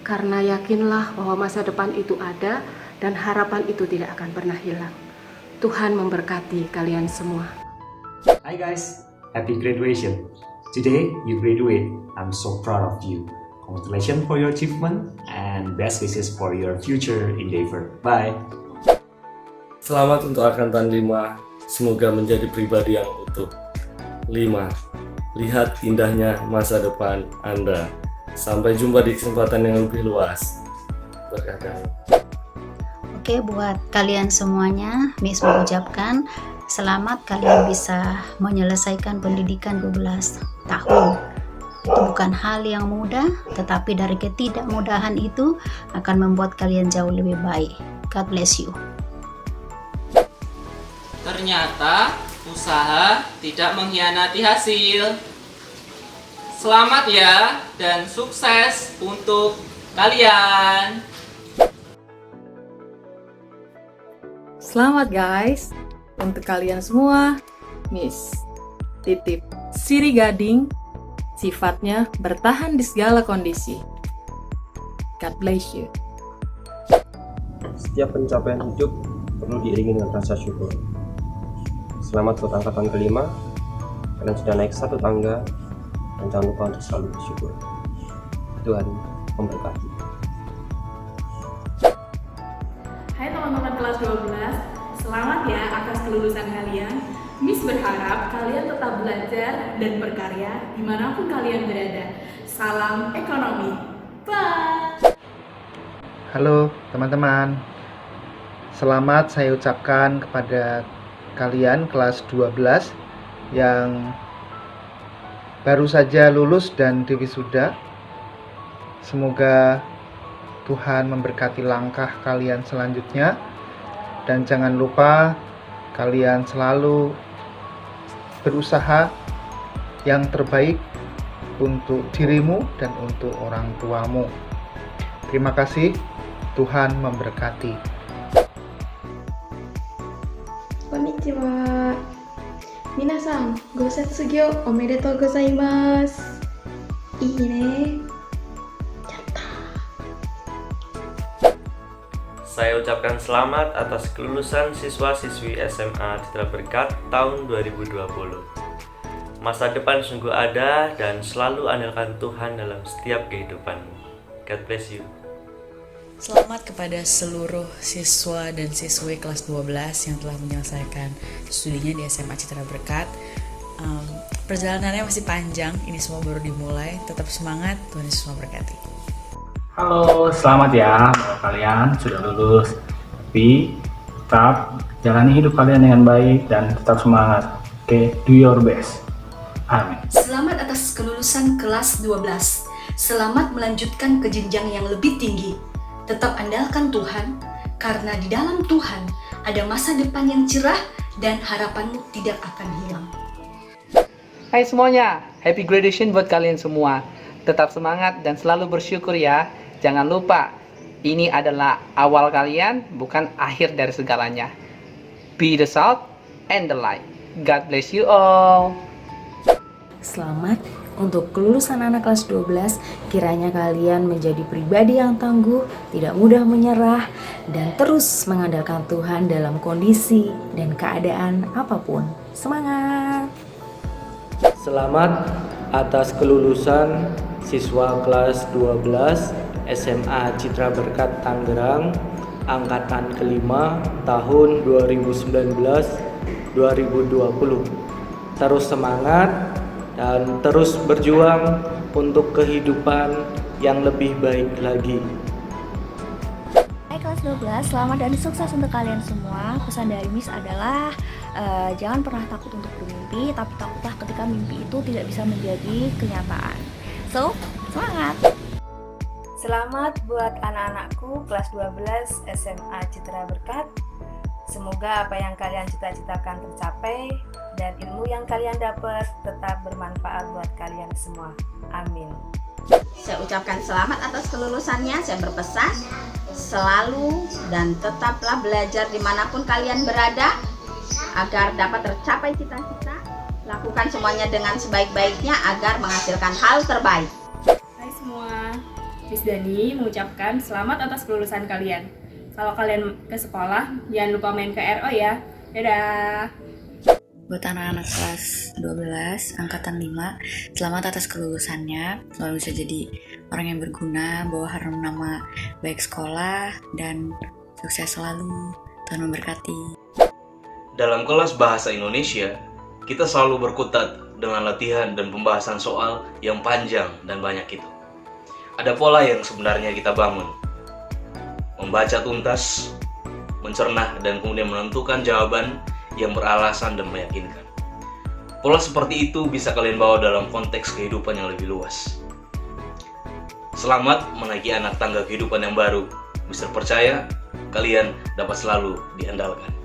karena yakinlah bahwa masa depan itu ada dan harapan itu tidak akan pernah hilang. Tuhan memberkati kalian semua. Hi guys, happy graduation. Today you graduate. I'm so proud of you. Congratulations for your achievement and best wishes for your future endeavor. Bye. Selamat untuk angkatan 5. Semoga menjadi pribadi yang utuh. 5. Lihat indahnya masa depan Anda. Sampai jumpa di kesempatan yang lebih luas. Berkah. Oke, buat kalian semuanya, Miss mengucapkan selamat kalian bisa menyelesaikan pendidikan 12 tahun. Itu bukan hal yang mudah, tetapi dari ketidakmudahan itu akan membuat kalian jauh lebih baik. God bless you. Ternyata usaha tidak mengkhianati hasil. Selamat ya dan sukses untuk kalian. Selamat guys, untuk kalian semua, Miss titip Siri Gading, sifatnya bertahan di segala kondisi. God bless you. Setiap pencapaian hidup perlu diiringi dengan rasa syukur. Selamat buat angkatan kelima, kalian sudah naik 1 tangga, dan jangan lupa untuk selalu bersyukur. Tuhan memberkati. Hai teman-teman kelas 12, selamat ya atas kelulusan kalian. Miss berharap kalian tetap belajar dan berkarya dimanapun kalian berada. Salam ekonomi. Bye. Halo teman-teman, selamat saya ucapkan kepada kalian kelas 12 yang baru saja lulus dan diwisuda. Semoga Tuhan memberkati langkah kalian selanjutnya, dan jangan lupa kalian selalu berusaha yang terbaik untuk dirimu dan untuk orang tuamu. Terima kasih, Tuhan memberkati. Konnichiwa. Minasan, gosetsugyou omedetou gozaimasu. Ii ne. Saya ucapkan selamat atas kelulusan siswa-siswi SMA Citra Berkat tahun 2020. Masa depan sungguh ada dan selalu andalkan Tuhan dalam setiap kehidupanmu. God bless you. Selamat kepada seluruh siswa dan siswi kelas 12 yang telah menyelesaikan studinya di SMA Citra Berkat. Perjalanannya masih panjang, ini semua baru dimulai. Tetap semangat, Tuhan Yesus memberkati. Halo, selamat ya buat kalian sudah lulus. Tapi tetap jalani hidup kalian dengan baik dan tetap semangat. Oke, do your best. Amin. Selamat atas kelulusan kelas 12. Selamat melanjutkan ke jenjang yang lebih tinggi. Tetap andalkan Tuhan, karena di dalam Tuhan ada masa depan yang cerah dan harapanmu tidak akan hilang. Hai semuanya, happy graduation buat kalian semua. Tetap semangat dan selalu bersyukur ya. Jangan lupa, ini adalah awal kalian, bukan akhir dari segalanya. Be the salt and the light. God bless you all. Selamat untuk kelulusan anak kelas 12. Kiranya kalian menjadi pribadi yang tangguh, tidak mudah menyerah, dan terus mengandalkan Tuhan dalam kondisi dan keadaan apapun. Semangat! Selamat atas kelulusan siswa kelas 12 SMA Citra Berkat Tangerang angkatan kelima tahun 2019-2020. Terus semangat dan terus berjuang untuk kehidupan yang lebih baik lagi. Hai kelas 12, selamat dan sukses untuk kalian semua. Pesan dari Miss adalah jangan pernah takut untuk bermimpi, tapi takutlah ketika mimpi itu tidak bisa menjadi kenyataan. So, semangat! Selamat buat anak-anakku kelas 12 SMA Citra Berkat. Semoga apa yang kalian cita-citakan tercapai dan ilmu yang kalian dapat tetap bermanfaat buat kalian semua. Amin. Saya ucapkan selamat atas kelulusannya. Saya berpesan selalu dan tetaplah belajar dimanapun kalian berada agar dapat tercapai cita-cita. Lakukan semuanya dengan sebaik-baiknya agar menghasilkan hal terbaik. Hai semua, Miss Dani mengucapkan selamat atas kelulusan kalian. Kalau kalian ke sekolah, jangan lupa main ke RO ya. Dadah. Buat anak-anak kelas 12, angkatan 5, selamat atas kelulusannya. Semoga bisa jadi orang yang berguna, bawa harum nama baik sekolah, dan sukses selalu. Tuhan memberkati. Dalam kelas bahasa Indonesia, kita selalu berkutat dengan latihan dan pembahasan soal yang panjang dan banyak itu. Ada pola yang sebenarnya kita bangun. Membaca tuntas, mencerna, dan kemudian menentukan jawaban yang beralasan dan meyakinkan. Pola seperti itu bisa kalian bawa dalam konteks kehidupan yang lebih luas. Selamat menaiki anak tangga kehidupan yang baru. Mister percaya, kalian dapat selalu diandalkan.